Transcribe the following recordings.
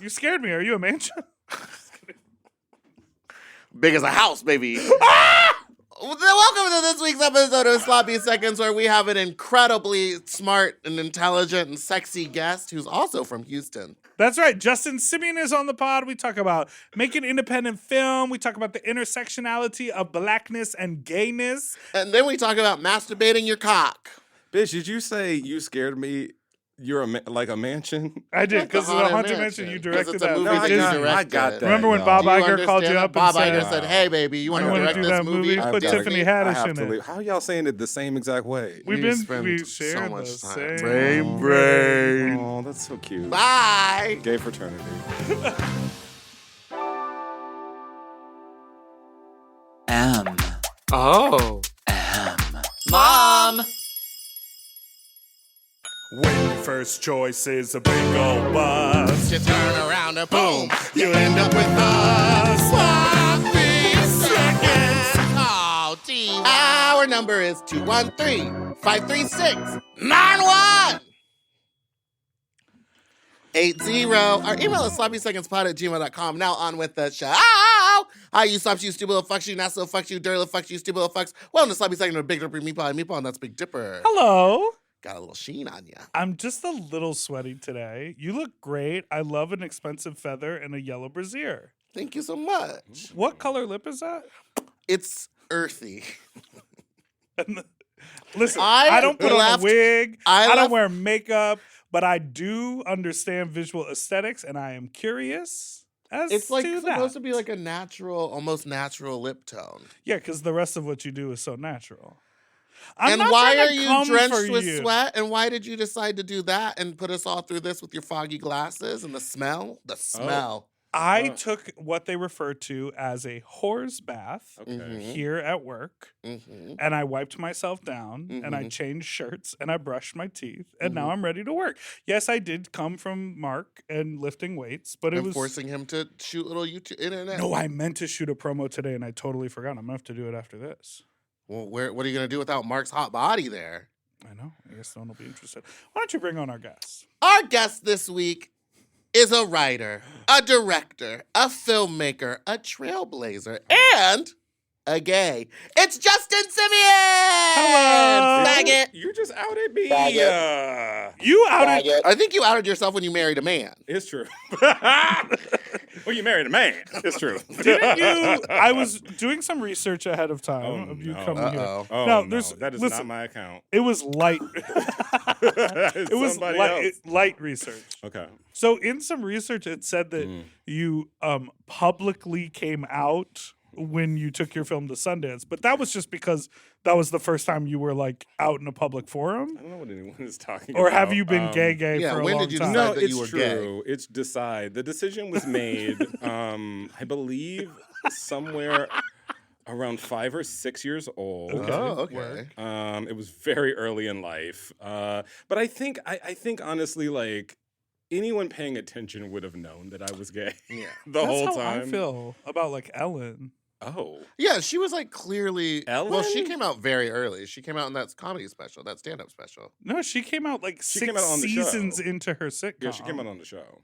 You scared me. Are you a mansion? Big as a house, baby. Welcome to this week's episode of Sloppy Seconds, where we have an incredibly smart and intelligent and sexy guest who's also from Houston. That's right. Justin Simien is on the pod. We talk about making independent film. We talk about the intersectionality of blackness and gayness. And then we talk about masturbating your cock. Bitch, did you say you scared me? You're like a mansion? I did, because of the Haunted Mansion. You directed that. I got that. Remember when Bob Iger called you up Bob and Iger said, hey, baby, you want to direct do this that movie? Put Tiffany Haddish in it. How are y'all saying it the same exact way? We spend share so the much same. time. Brain. Oh, that's so cute. Bye. Gay fraternity. M. Oh. M. Mom! When your first choice is a big old bus, You turn around and boom, you end up with us. Sloppy Seconds. Oh, gee. Our number is 213-536-9180. Our email is sloppysecondspod@gmail.com. Now on with the show. Hi, you slops, you stupid little fucks, you nasty little fucks, you dirty little fucks, you stupid little fucks. Welcome to Sloppy Second with Big Dipper, Meatball, and that's Big Dipper. hello. Got a little sheen on you. I'm just a little sweaty today. You look great. I love an expensive feather and a yellow brassiere. Thank you so much. What color lip is that? It's earthy. Listen, I don't put on a wig. I don't left- wear makeup, but I do understand visual aesthetics, and I am curious as It's like to supposed that. to be like a natural, almost natural lip tone. Yeah, because the rest of what you do is so natural. I'm And not why trying are to you come drenched for with you. sweat? And why did you decide to do that and put us all through this with your foggy glasses and the smell? The smell. I took what they refer to as a whore's bath Okay. Mhm. here at work, Mm-hmm. and I wiped myself down, and I changed shirts, and I brushed my teeth, and now I'm ready to work. Yes, I did come from Mark and lifting weights, but it And was forcing him to shoot little YouTube internet. no. I meant to shoot a promo today, and I totally forgot. I'm gonna have to do it after this. Well, what are you gonna do without Mark's hot body there? I know. I guess no one will be interested. Why don't you bring on our guest? Our guest this week is a writer, a director, a filmmaker, a trailblazer, and a gay. It's Justin Simien! Hello! Faggot! You just outed me. You outed. I think you outed yourself when you married a man. It's true. Well, you married a man. It's true. Didn't you? I was doing some research ahead of time Oh, of you no. coming here. Uh-oh. Oh, No, no, there's- that is listen. not my account. It was light. It was Somebody else. light research. Okay. So in some research, it said that you publicly came out when you took your film to Sundance, but that was just because that was the first time you were like out in a public forum. I don't know what anyone is talking Or about. have you been gay yeah, for a when long did you time? decide No, that it's you were true. It's decide. The decision was made, I believe, somewhere around 5 or 6 years old. Oh, okay. It was very early in life. But I think honestly, like, anyone paying attention would have known that I was gay Yeah. the That's whole how time. I feel about like Ellen. Oh. Yeah, she was like clearly. Well, she Ellen? came out very early. She came out in that comedy special, that stand-up special. No, she came out like She 6 came out on the seasons show. into her sitcom. Yeah, she came out on the show.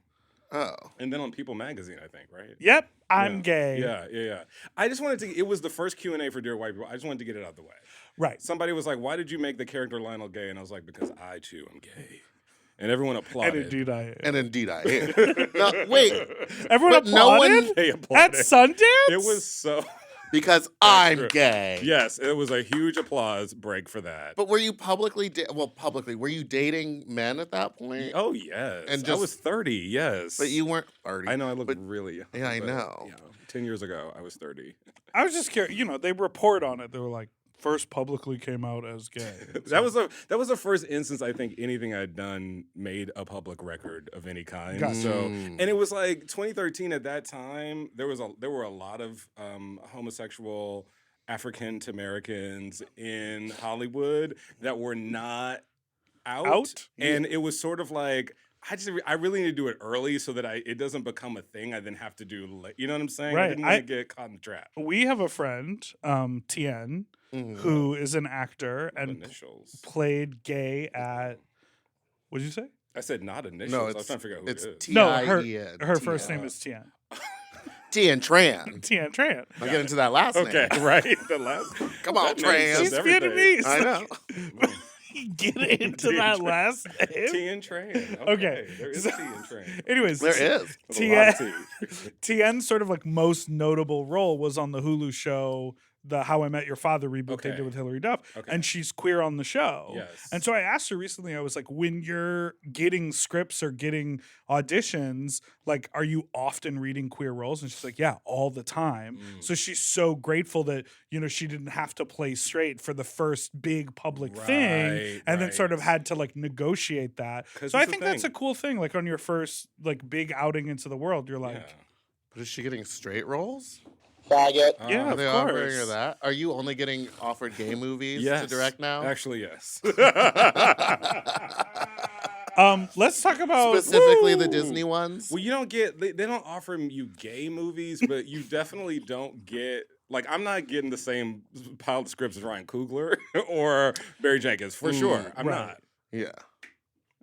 Oh. And then on People Magazine, I think, right? Yep, I'm Yeah. gay. Yeah. I just wanted to, it was the first Q&A for Dear White People. I just wanted to get it out of the way. Right. Somebody was like, why did you make the character Lionel gay? And I was like, because I too am gay. And everyone applauded. And indeed I am. And indeed I am. Now, wait, Everyone but no applauded one- They at applauded. Sundance? It was so, because I'm true. gay. yes, it was a huge applause break for that. But were you publicly, were you dating men at that point? Oh, yes. And I just- was 30, yes. But you weren't 30. I know I look but- really young. Yeah, I but, know. Yeah, 10 years ago, I was 30. I was just curious. You know, they report on it. They were like, first publicly came out as gay. That was the first instance I think anything I'd done made a public record of any kind. Gotcha. So, and it was like 2013 at that time. There were a lot of homosexual African to Americans in Hollywood that were not out? And it was sort of like I really need to do it early so that it doesn't become a thing I then have to do late. You know what I'm saying? Right. I didn't want to get caught in the trap. We have a friend, Tien, who is an actor and Initials. played gay at, what did you say? I said not initials. No, I was trying to figure out who it's it is. No, T-I-E-N. her first name is Tien. Tien Tran. Tien Tran. I'll get into that last Okay, name. right. The last. Come on, that name Tran. says She's everything. Vietnamese. I know. Get into that last name. Tien Tran. Okay. There is So- Tien Tran. Anyways, There is. With a lot of Tien, T. Tien's sort of like most notable role was on the Hulu show, the How I Met Your Father reboot they Okay. did with Hilary Duff, Okay. and she's queer on the show. Yes. And so I asked her recently, I was like, when you're getting scripts or getting auditions, like, are you often reading queer roles? And she's like, yeah, all the time. So she's so grateful that, you know, she didn't have to play straight for the first big public thing Right, and then sort of right. had to like negotiate that. 'Cause So I it's the think that's a thing. cool thing. Like on your first like big outing into the world, you're like, Yeah. But is she getting straight roles? Faggot. yeah, Are of they offering her course. that? Are you only getting offered gay movies Yes. to direct now? Actually, yes. Let's talk about Specifically the Woo! Disney ones? Well, you don't get, they don't offer you gay movies, but you definitely don't get, like, I'm not getting the same pile of scripts as Ryan Coogler or Barry Jenkins, for sure. I'm right. not. Yeah.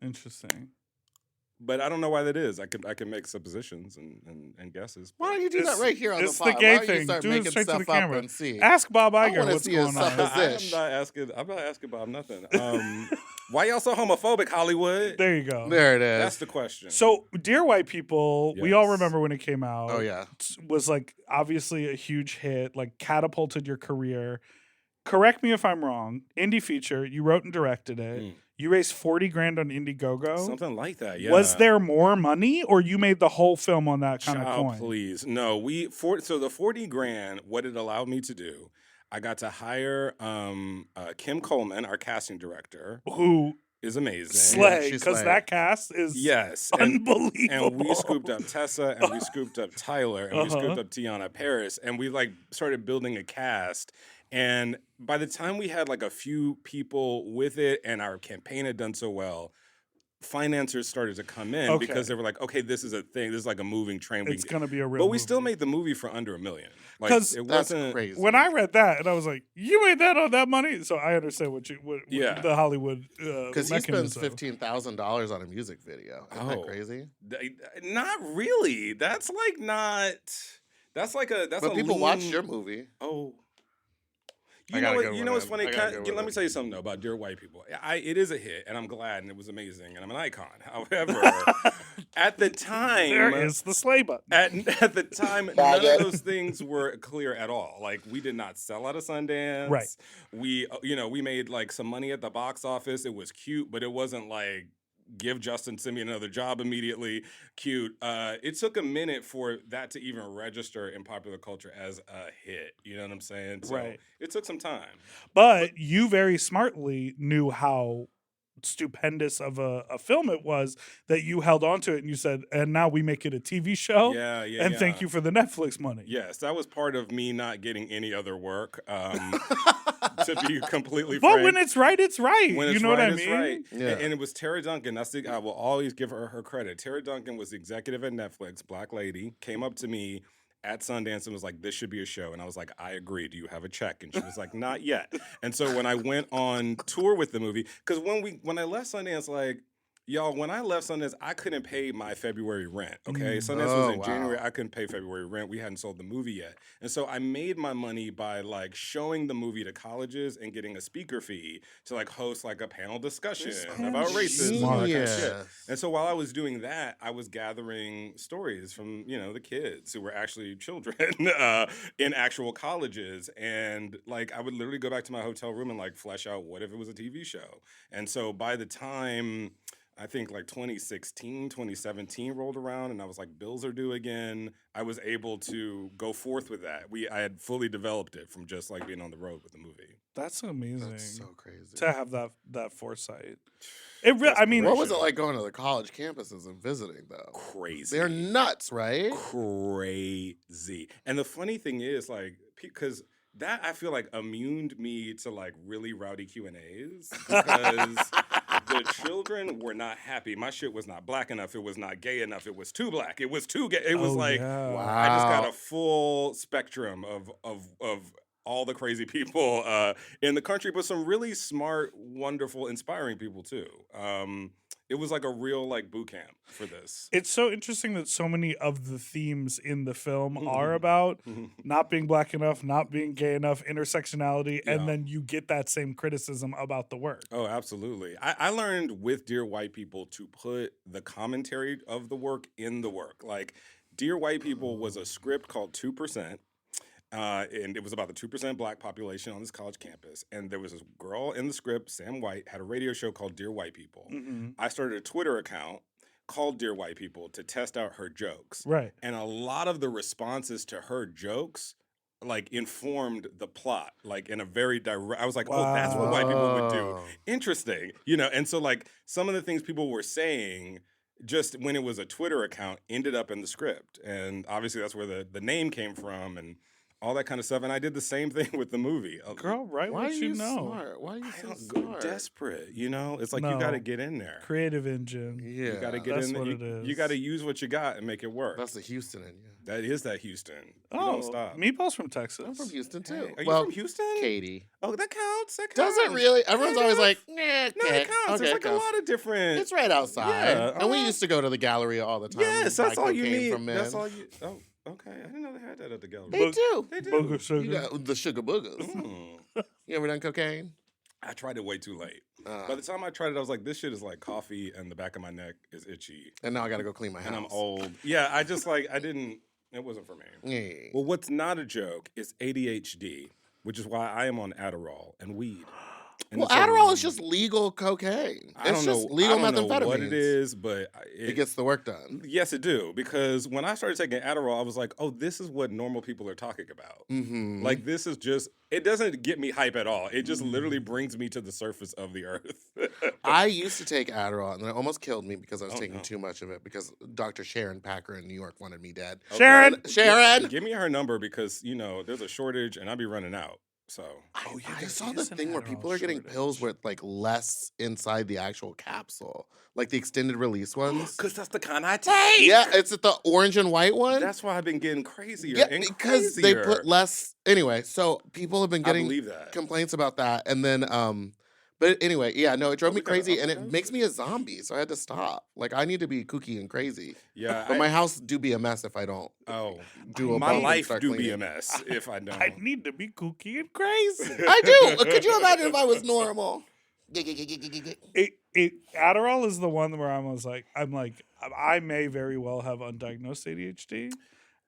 Interesting. But I don't know why that is. I can make suppositions and guesses. Why don't you do It's- that right here on the it's the pod? gay Why don't thing. you start Do it making straight to the stuff up camera. and see? Ask Bob I Iger wanna what's see his going on. supposition. I'm not asking Bob nothing. Why y'all so homophobic, Hollywood? There you go. There it is. That's the question. So, Dear White People, we all Yes. remember when it came out. Oh, yeah. Was like obviously a huge hit, like catapulted your career. Correct me if I'm wrong. Indie feature, you wrote and directed it. Mm. You raised 40 grand on Indiegogo. Something like that, yeah. Was there more money or you made the whole film on that kind of Child, coin? please. No, so the 40 grand, what it allowed me to do, I got to hire Kim Coleman, our casting director, Who is amazing. slay, she's because slay. that cast is Yes. unbelievable. And we scooped up Tessa and we scooped up Tyler and we Uh-huh. scooped up Tiana Paris and we like started building a cast. And by the time we had like a few people with it and our campaign had done so well, financiers started to come in Okay. because they were like, okay, this is a thing. This is like a moving train. It's going to be a real But we still movie. made the movie for under $1 million. Like 'Cause it That's wasn't crazy. When I read that, and I was like, "You made that on that money," so I understand what Yeah. the Hollywood Because he spends mechanism. $15,000 on a music video. Isn't that Oh. crazy? not really. That's like not. That's like a. That's But a people lean, watch your movie. Oh. I You got know a what? good You know one what's in. funny? I got a good Let one me in. tell you something though about Dear White People. It is a hit, and I'm glad, and it was amazing, and I'm an icon. However, at the time, There is the sleigh button. at the time, none of those things were clear at all. Like we did not sell out of Sundance. Right. We, we made like some money at the box office. It was cute, but it wasn't like give Justin Simien another job immediately. Cute. It took a minute for that to even register in popular culture as a hit. You know what I'm saying? So Right. It took some time. But you very smartly knew how stupendous of a film it was that you held on to it and you said, and now we make it a TV show. Yeah. And thank you for the Netflix money. Yes, that was part of me not getting any other work. To be completely But frank. when it's right, it's right. When You it's know right, what I it's mean? right. Yeah. And it was Tara Duncan. I will always give her credit. Tara Duncan was the executive at Netflix, Black lady, came up to me at Sundance and was like, this should be a show. And I was like, I agree. Do you have a check? And she was like, not yet. And so when I went on tour with the movie, because when I left Sundance, like, y'all, when I left Sundance, I couldn't pay my February rent, okay? Sundance was Oh, in wow. January. I couldn't pay February rent. We hadn't sold the movie yet. And so I made my money by, like, showing the movie to colleges and getting a speaker fee to, like, host, like, a panel discussion about racism and all that kind of shit. Genius. And so while I was doing that, I was gathering stories from, the kids who were actually children in actual colleges. And, like, I would literally go back to my hotel room and, like, flesh out what if it was a TV show. And so by the time I think like 2016, 2017 rolled around and I was like, bills are due again. I was able to go forth with that. I had fully developed it from just like being on the road with the movie. That's amazing. That's so crazy. to have that foresight. It really, I mean, What was it like going to the college campuses and visiting, though? Crazy. They're nuts, right? Crazy. And the funny thing is, like, because that I feel like immuned me to like really rowdy Q&As because the children were not happy. My shit was not black enough. It was not gay enough. It was too black. It was too gay. It was like yeah. I just got Wow. a full spectrum of all the crazy people in the country, but some really smart, wonderful, inspiring people too. It was like a real like boot camp for this. It's so interesting that so many of the themes in the film are about not being black enough, not being gay enough, intersectionality, and then you get that same criticism about the work. Oh, absolutely. I learned with Dear White People to put the commentary of the work in the work. Like, Dear White People was a script called 2%. And it was about the 2% black population on this college campus. And there was this girl in the script, Sam White, had a radio show called Dear White People. I started a Twitter account called Dear White People to test out her jokes. Right. And a lot of the responses to her jokes like informed the plot, like in a very direct. I was like, oh, that's what white people would do. Interesting, And so like some of the things people were saying, just when it was a Twitter account, ended up in the script, and obviously that's where the name came from, and all that kind of stuff. And I did the same thing with the movie. Girl, right? Why are what you know? smart? Why are you so smart? Desperate, It's like you got to get in there. Creative engine. Yeah, You got to get That's in there. what it is. You got to use what you got and make it work. That's the Houston in you. That is that Houston. You Oh, don't stop. Meatball's from Texas. I'm from Houston too. Hey, are you well, from Houston? Katie. Oh, that counts. That Does counts. it really? Everyone's always Kind like, of. nah, No, okay. it counts. Okay, There's like it a counts. lot of different. It's right outside. Yeah, And we used to go to the Galleria all the time. Yes, and that's buy all you cocaine need. From men. That's all you. Oh, okay. I didn't know they had that at the gallery. They do. They do. Booger sugar. You got the sugar boogers. Mm. You ever done cocaine? I tried it way too late. By the time I tried it, I was like, this shit is like coffee and the back of my neck is itchy. And now I got to go clean my house. And I'm old. Yeah, I just like, I didn't, it wasn't for me. Yeah. Well, what's not a joke is ADHD, which is why I am on Adderall and weed. And Well, it's a- Adderall is just legal cocaine. I It's don't just know, legal I don't methamphetamine. know what it is, but It gets the work done. Yes, it do. Because when I started taking Adderall, I was like, oh, this is what normal people are talking about. Mm-hmm. Like, this is just, it doesn't get me hype at all. It just literally brings me to the surface of the earth. I used to take Adderall, and then it almost killed me because I was Oh, taking no. too much of it because Dr. Sharon Packer in New York wanted me dead. Sharon! Sharon! Give me her number because, there's a shortage and I'll be running out. So, I saw is this an thing where Adderall people are getting pills shortage. with like less inside the actual capsule, like the extended release ones. because that's the kind I take. Yeah, it's the orange and white one. That's why I've been getting crazier Yeah, and because crazier. they put less. Anyway, so people have been I getting believe that. complaints about that, and then but anyway, yeah, no, it drove me we gotta crazy, and it overdose makes me a zombie. So I had to stop. Like I need to be kooky and crazy. Yeah. But my house do be a mess if I don't. Do a my bump and life start do be cleaning. a mess if I don't. I need to be kooky and crazy. I do. Could you imagine if I was normal? Adderall is the one where I'm like, I may very well have undiagnosed ADHD,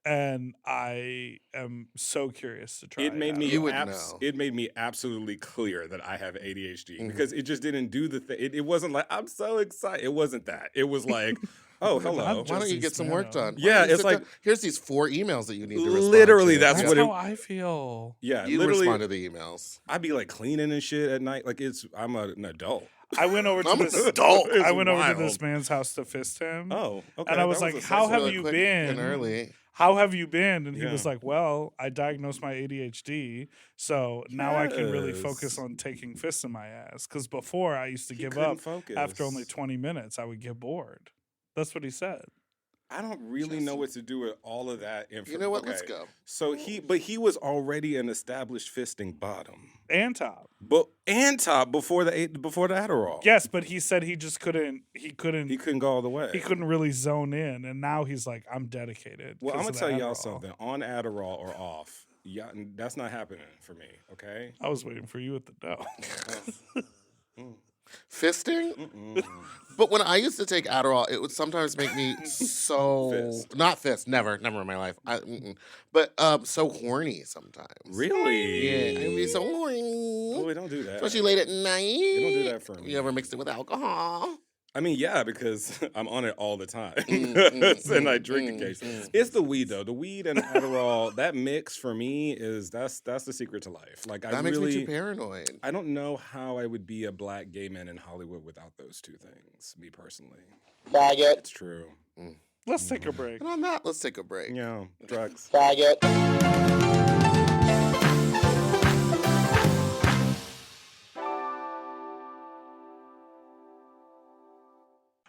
and I am so curious to try. It made me You would know. It made me absolutely clear that I have ADHD Mhm. because it just didn't do the thing. It wasn't like I'm so excited. It wasn't that. It was like, oh, hello. Why don't you Jesse get some work Spano. done? Yeah, Why don't you it's sit like- down? Here's these 4 emails that you need to respond Literally, to. that's That's what it- how I feel. Yeah, You literally. respond to the emails. I'd be like cleaning and shit at night. Like I'm an adult. I went over to I'm an this adult. I went over to wild. this man's house to fist him. Oh, okay. And I was that like, a how sensitive- have Really you quick been? and early? How have you been? And he was Yeah. like, well, I diagnosed my ADHD, so now I can really focus Yes. on taking fists in my ass. Because before I used to He give couldn't up focus. after only 20 minutes. I would get bored. That's what he said. I don't really know what to do with all of that information. You know what? Let's go. So he was already an established fisting bottom, And top. but and top before the Adderall. Yes, but he said he just couldn't. He couldn't. he couldn't go all the way. He couldn't really zone in, and now he's like, I'm dedicated. Well, I'm 'cause gonna of the tell y'all Adderall. something. On Adderall or off, yeah, that's not happening for me. Okay. I was waiting for you at the door. Fisting? Mm-mm. But when I used to take Adderall, it would sometimes make me so Fist. not fist, never in my life. But so horny sometimes. Really? Yeah, I'd be so Oh, horny. we don't do that. Especially late at night. They don't do that for me. You ever mixed it with alcohol? I mean, yeah, because I'm on it all the time, Mm, and I mm, drink mm, occasionally. mm. It's the weed though. The weed and Adderall, that mix for me is that's the secret to life. Like That I makes really, me too paranoid. I don't know how I would be a black gay man in Hollywood without those two things. Me personally, Faggot. it's true. Let's take a break. And on that, let's take a break. Yeah, drugs. Faggot.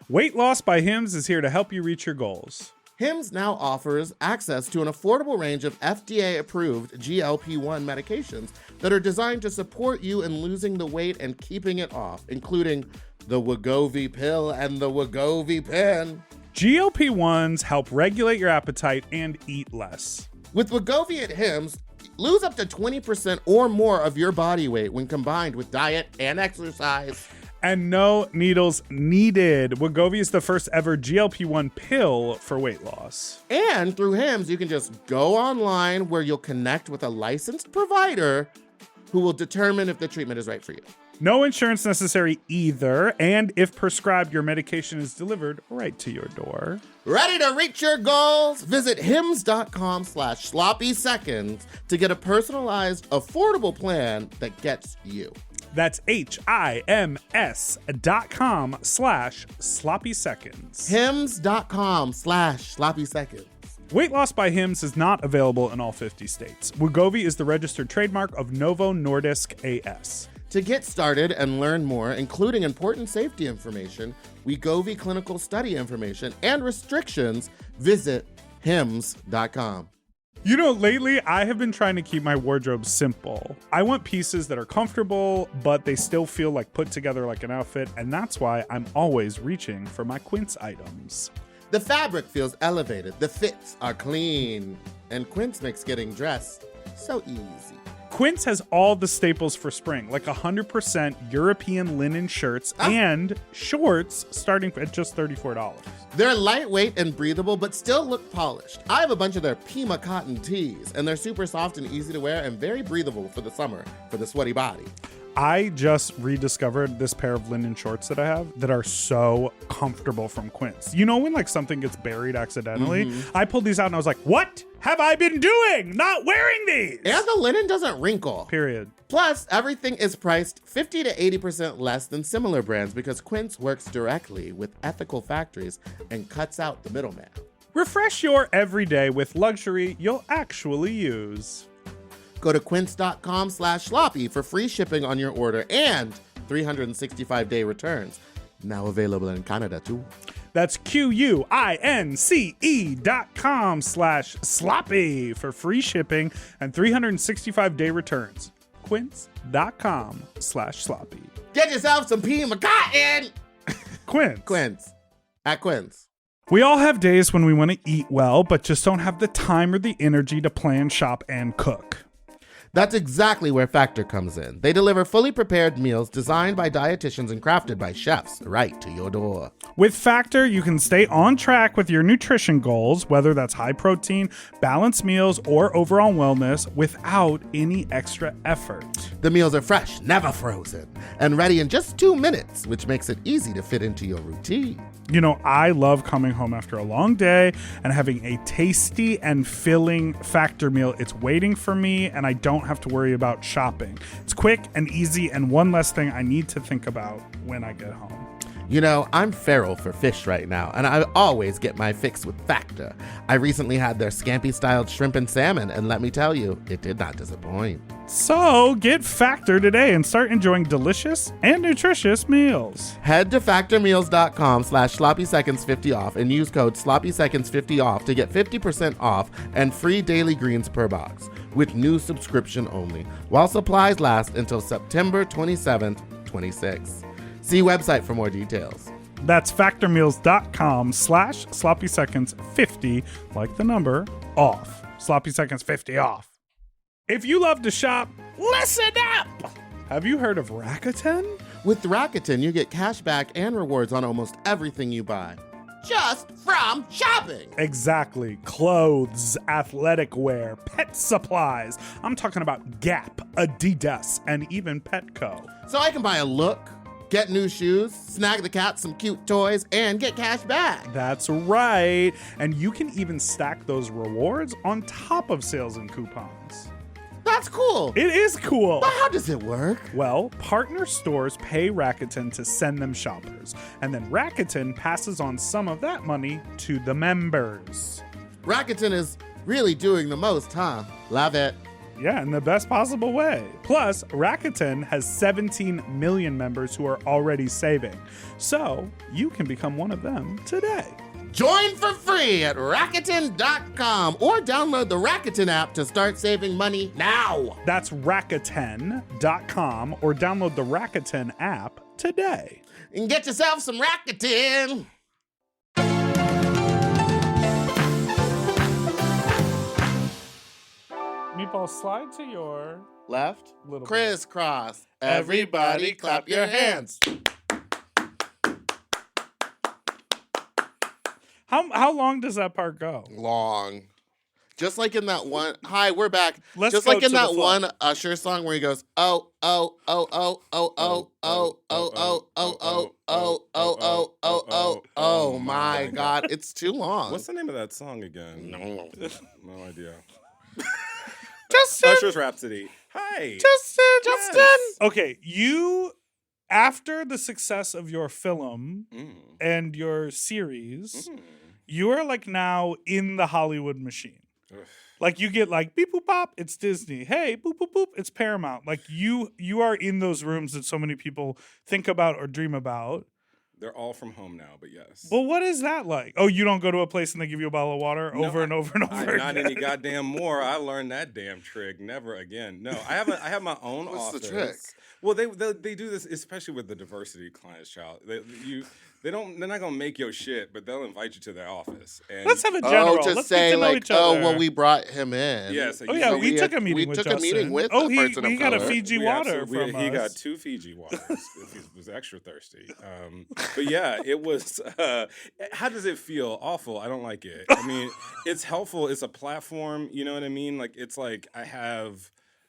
Weight Loss by Hims is here to help you reach your goals. Hims now offers access to an affordable range of FDA-approved GLP-1 medications that are designed to support you in losing the weight and keeping it off, including the Wegovy pill and the Wegovy pen. GLP-1s help regulate your appetite and eat less. With Wegovy at Hims, lose up to 20% or more of your body weight when combined with diet and exercise. And no needles needed. Wegovy is the first ever GLP-1 pill for weight loss. And through Hims, you can just go online where you'll connect with a licensed provider who will determine if the treatment is right for you. No insurance necessary either, and if prescribed, your medication is delivered right to your door. Ready to reach your goals? Visit hims.com/sloppy seconds to get a personalized, affordable plan that gets you. That's HIMS.com/sloppy seconds. hims.com/sloppy seconds. Weight loss by Hims is not available in all 50 states. Wegovy is the registered trademark of Novo Nordisk AS. To get started and learn more, including important safety information, Wegovy clinical study information, and restrictions, visit hims.com. You know, lately I have been trying to keep my wardrobe simple. I want pieces that are comfortable, but they still feel like put together like an outfit, and that's why I'm always reaching for my Quince items. The fabric feels elevated, the fits are clean, and Quince makes getting dressed so easy. Quince has all the staples for spring, like 100% European linen shirts and shorts starting at just $34. They're lightweight and breathable, but still look polished. I have a bunch of their Pima cotton tees, and they're super soft and easy to wear and very breathable for the summer, for the sweaty body. I just rediscovered this pair of linen shorts that I have that are so comfortable from Quince. You know when like something gets buried accidentally? I pulled these out and I was like, what have I been doing? Not wearing these! And the linen doesn't wrinkle. Period. Plus, everything is priced 50 to 80% less than similar brands because Quince works directly with ethical factories and cuts out the middleman. Refresh your everyday with luxury you'll actually use. Go to quince.com/sloppy for free shipping on your order and 365-day returns. Now available in Canada too. That's QUINCE.com/sloppy for free shipping and 365-day returns. Quince.com/sloppy. Get yourself some Pima cotton! Quince. Quince. At Quince. We all have days when we want to eat well, but just don't have the time or the energy to plan, shop, and cook. That's exactly where Factor comes in. They deliver fully prepared meals designed by dietitians and crafted by chefs right to your door. With Factor, you can stay on track with your nutrition goals, whether that's high protein, balanced meals, or overall wellness, without any extra effort. The meals are fresh, never frozen, and ready in just 2 minutes, which makes it easy to fit into your routine. You know, I love coming home after a long day and having a tasty and filling Factor meal. It's waiting for me, and I don't have to worry about shopping. It's quick and easy, and one less thing I need to think about when I get home. You know, I'm feral for fish right now, and I always get my fix with Factor. I recently had their scampi-styled shrimp and salmon, and let me tell you, it did not disappoint. So get Factor today and start enjoying delicious and nutritious meals. Head to factormeals.com/sloppyseconds50 off and use code sloppyseconds50 off to get 50% off and free daily greens per box with new subscription only while supplies last until September 27th, 26. See website for more details. That's factormeals.com/sloppyseconds50, like the number, off. Sloppy Seconds 50 off. If you love to shop, listen up! Have you heard of Rakuten? With Rakuten, you get cash back and rewards on almost everything you buy. Just from shopping. Exactly. Clothes, athletic wear, pet supplies. I'm talking about Gap, Adidas, and even Petco. So I can buy a look, get new shoes, snag the cat some cute toys, and get cash back. That's right. And you can even stack those rewards on top of sales and coupons. That's cool. It is cool. But how does it work? Well, partner stores pay Rakuten to send them shoppers, and then Rakuten passes on some of that money to the members. Rakuten is really doing the most, huh? Love it. Yeah, in the best possible way. Plus, Rakuten has 17 million members who are already saving. So, you can become one of them today. Join for free at Rakuten.com or download the Rakuten app to start saving money now. That's Rakuten.com or download the Rakuten app today. And get yourself some Rakuten. Meatball, slide to your Left, little bit. crisscross. Everybody clap your hands. How long does that part go? Long. Just like in that one. Hi, we're back. Let's Just go like in to the that flow. one Usher song where he goes, oh, oh, oh, oh, oh, oh, oh, oh, oh, oh, oh, oh, oh, oh, oh, oh, my God. It's too long. What's the name of that song again? No. No idea. Justin! Usher's Rhapsody. Hi. Justin. Okay, you, after the success of your film Mm. and your series, Mm. you are like now in the Hollywood machine. Ugh. Like you get like beep boop pop, it's Disney. Hey, boop boop boop, it's Paramount. Like you are in those rooms that so many people think about or dream about. They're all from home now, but yes. Well, what is that like? Oh, you don't go to a place and they give you a bottle of water No, over and over and over I, again. not any goddamn more. I learned that damn trick. Never again. No, I have my own What's the office. trick? Well, they do this, especially with the diversity clients, child. They're not gonna make your shit, but they'll invite you to their office. And Let's have a general. Oh, to Let's say get to know like, each other. oh, well, we brought him in. yeah, so Oh you- yeah, so we took a meeting we with took a Justin. meeting with oh, a he person of got a color. Fiji water from He us. got 2 Fiji waters. He was extra thirsty. But yeah, it was. How does it feel? Awful. I don't like it. I mean, it's helpful. It's a platform. You know what I mean? Like it's like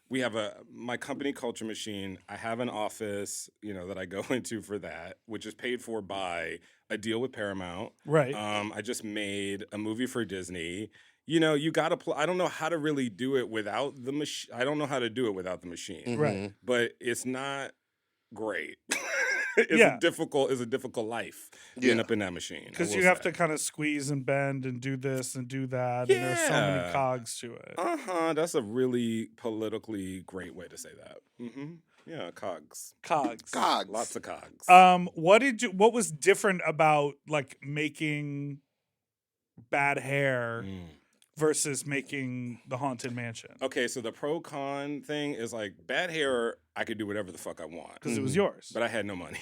we have my company Culture Machine. I have an office, that I go into for that, which is paid for by a deal with Paramount. Right. I just made a movie for Disney. You got to I don't know how to really do it without the machine. I don't know how to do it without the machine. Mhm. Right. But it's not great. It's Yeah. a difficult life. You end up in that machine. Because you have to kind of squeeze and bend and do this and do that. And there's so many Yeah. cogs to it. That's a really politically great way to say that. Mm-hmm. Yeah, cogs. Cogs. Cogs. Lots of cogs. What was different about like making Bad Hair Mm. versus making The Haunted Mansion? Okay, so the pro con thing is like Bad Hair, I could do whatever the fuck I want. Because it was yours. But I had no money.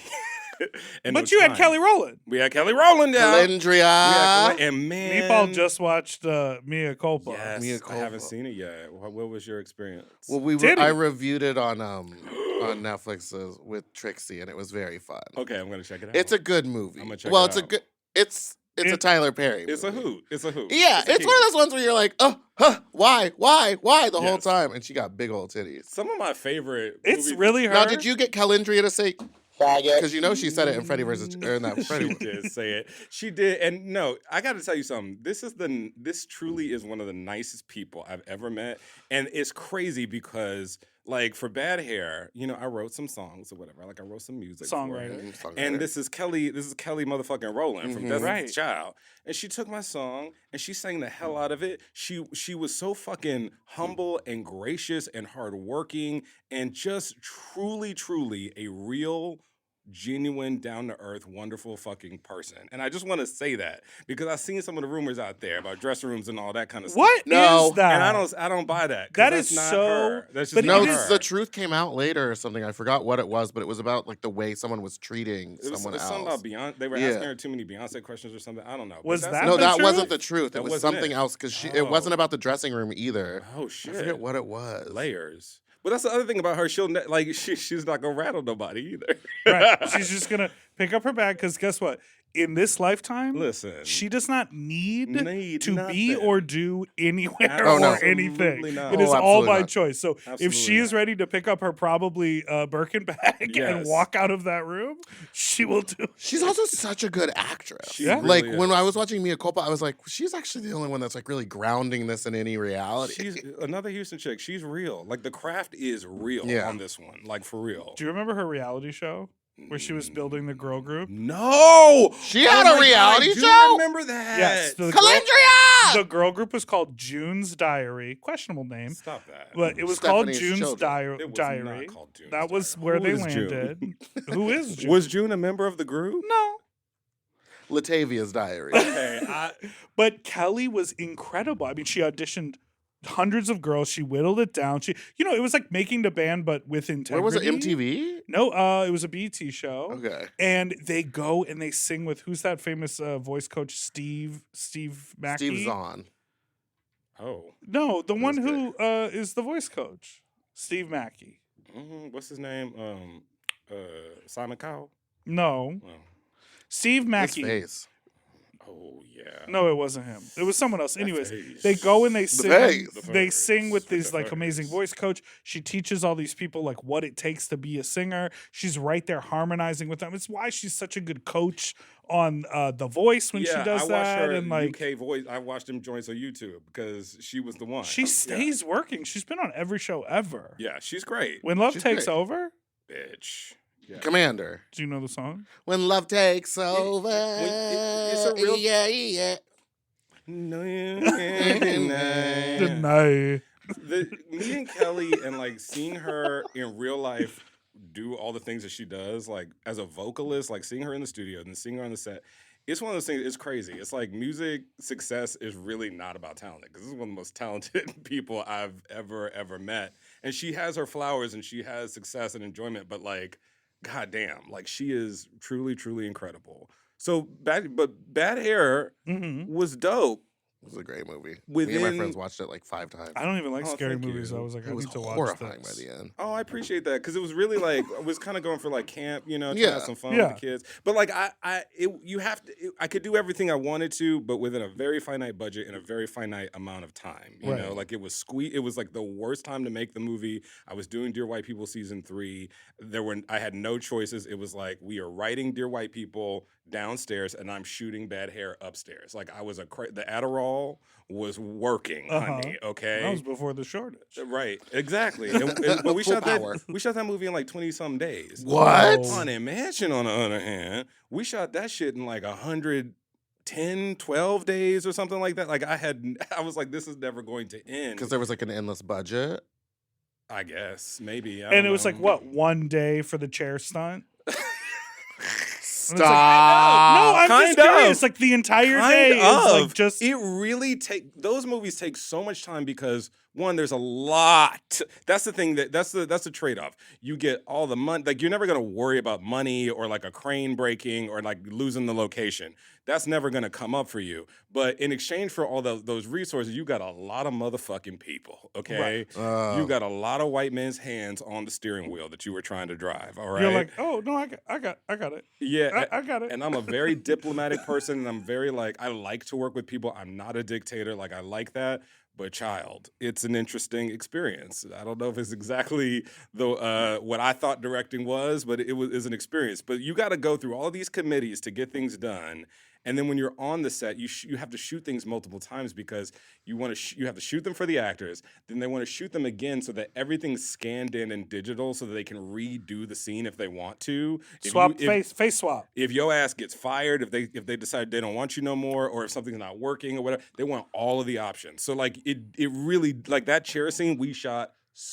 And But no you had time. Kelly Rowland. We had Kelly Rowland down. Calendria. And man. Meatball just watched Mia Culpa. Yes, Mia I haven't Culpa. seen it yet. What was your experience? Well, Did I it? reviewed it on Netflix with Trixie, and it was very fun. Okay, I'm gonna check it out. It's a good movie. I'm gonna check well, it it's a out. good. It's a Tyler Perry. It's a movie. hoot. It's a hoot. Yeah, a it's one of those ones where you're like, oh, huh, why the whole Yes. time, and she got big old titties. Some of my favorite. It's movies- really her. Now, did you get Calendria to say faggot? Because she said it in Freddy versus or in that She Freddy. did say it. She did, and no, I got to tell you something. This truly is one of the nicest people I've ever met, and it's crazy because, like, for Bad Hair, I wrote some songs or whatever. Like, I wrote some music. For Songwriter. it. And this is Kelly motherfucking Rowland from Destiny's Right. Child. And she took my song and she sang the hell out of it. She was so fucking humble and gracious and hardworking and just truly, truly a real, genuine, down-to-earth, wonderful fucking person. And I just want to say that because I've seen some of the rumors out there about dressing rooms and all that kind of stuff. What is No. that? And I don't buy that. 'cause That that's is not so- her. That's just but not No, it her. the truth came out later or something. I forgot what it was, but it was about like the way someone was treating It was someone something else. about Beyonce. They were Yeah. asking her too many Beyonce questions or something. I don't know. But Was that's- that No, the that truth? wasn't the truth. That It was wasn't something it. else because Oh. it wasn't about the dressing room either. Oh I shit! forget what it was. Layers. But that's the other thing about her. She'll she's not gonna rattle nobody either. Right. She's just gonna pick up her bag because guess what? In this lifetime, Listen, she does not need to be nothing. or do anywhere Oh, no. or anything. Absolutely not. It is Oh, all absolutely by not. choice. So if Absolutely she is not. ready to pick up her probably Birkin bag and Yes. walk out of that room, she will do. She's also such a good actress. She Yeah. Like really when is. I was watching Mia Culpa, I was like, she's actually the only one that's like really grounding this in any reality. She's another Houston chick. She's real. Like the craft is real Yeah. on this one. Like for real. Do you remember her reality show where she was building the girl group? No. She had Oh a my God, reality I do show? Remember that? Yes. The Calendria! girl group was called June's Diary. Questionable name. Stop that. But it was called Stephanie's June's children. It was Diary. not called June's That was Diary. where Who they is June? landed. Who is June? Was June a member of the group? No. Latavia's diary. Okay. But Kelly was incredible. I mean, she auditioned hundreds of girls. She whittled it down. It was like Making the Band, but with integrity. Where was it? MTV? No, it was a BT show. Okay. And they go and they sing with who's that famous voice coach? Steve Mackey. Steve Zahn. Oh. No, the one Who's who is the voice coach, Steve Mackey. What's his name? Simon Cowell? No, Oh. Steve His Mackey. face. Oh yeah. No, it wasn't him. It was someone else. The Anyways, face. they go and they sing. face. They sing with this The like amazing face. voice coach. She teaches all these people like what it takes to be a singer. She's right there harmonizing with them. It's why she's such a good coach on The Voice when she does I watched that. her And like UK voice. I watched them joints on YouTube because she was the one. she stays working. She's been on every show ever. Yeah, she's great. When Love She's Takes great. Over. Bitch. Yeah. Commander. Do you know the song? When love takes over. it's a real- Yeah. No, Deny. Me and Kelly and like seeing her in real life do all the things that she does, like as a vocalist, like seeing her in the studio and then seeing her on the set. It's one of those things. It's crazy. It's like music success is really not about talent because this is one of the most talented people I've ever met. And she has her flowers and she has success and enjoyment, but like, goddamn, like she is truly incredible. So Bad Hair Mm-hmm. was dope. It was a great movie. Me and Within- my friends watched it like 5 times. I don't even like Oh, scary thank movies. you. I was like, I It was need to watch horrifying this. by the end. Oh, I appreciate that because it was really like I was kind of going for like camp, trying to Yeah. have some fun Yeah. with the kids. But like I could do everything I wanted to, but within a very finite budget and a very finite amount of time. You know, Right. like it was It was like the worst time to make the movie. I was doing Dear White People season 3. I had no choices. It was like we are writing Dear White People downstairs and I'm shooting Bad Hair upstairs. Like I was the Adderall was working, honey. Okay. That was before the shortage. Right, exactly. But we Full shot power. that movie in like 20-some days. What? Whoa. Haunted Mansion, on the other hand, we shot that shit in like 110, 12 days or something like that. Like I was like, this is never going to end. Because there was like an endless budget. I guess maybe. I And don't it was know. like what, one day for the chair stunt? Stop. No, I'm just Kind of. curious. Like the entire day is like just it really those movies take so much time because one, there's a lot. That's the thing that's the trade-off. You get all the money, like you're never gonna worry about money or like a crane breaking or like losing the location. That's never gonna come up for you. But in exchange for all those resources, you got a lot of motherfucking people. Okay, you got a lot of white men's hands on the steering wheel that you were trying to drive. All right, you're like, oh no, I got it. yeah, I got it. and I'm a very diplomatic person, and I'm very I like to work with people. I'm not a dictator. Like I like that. But child, it's an interesting experience. I don't know if it's exactly what I thought directing was, but is an experience. But you got to go through all these committees to get things done. And then when you're on the set, you have to shoot things multiple times because you have to shoot them for the actors. Then they want to shoot them again so that everything's scanned in digital so that they can redo the scene if they want to. Face swap. If your ass gets fired, if they decide they don't want you no more, or if something's not working or whatever, they want all of the options. So like it really, like that chair scene we shot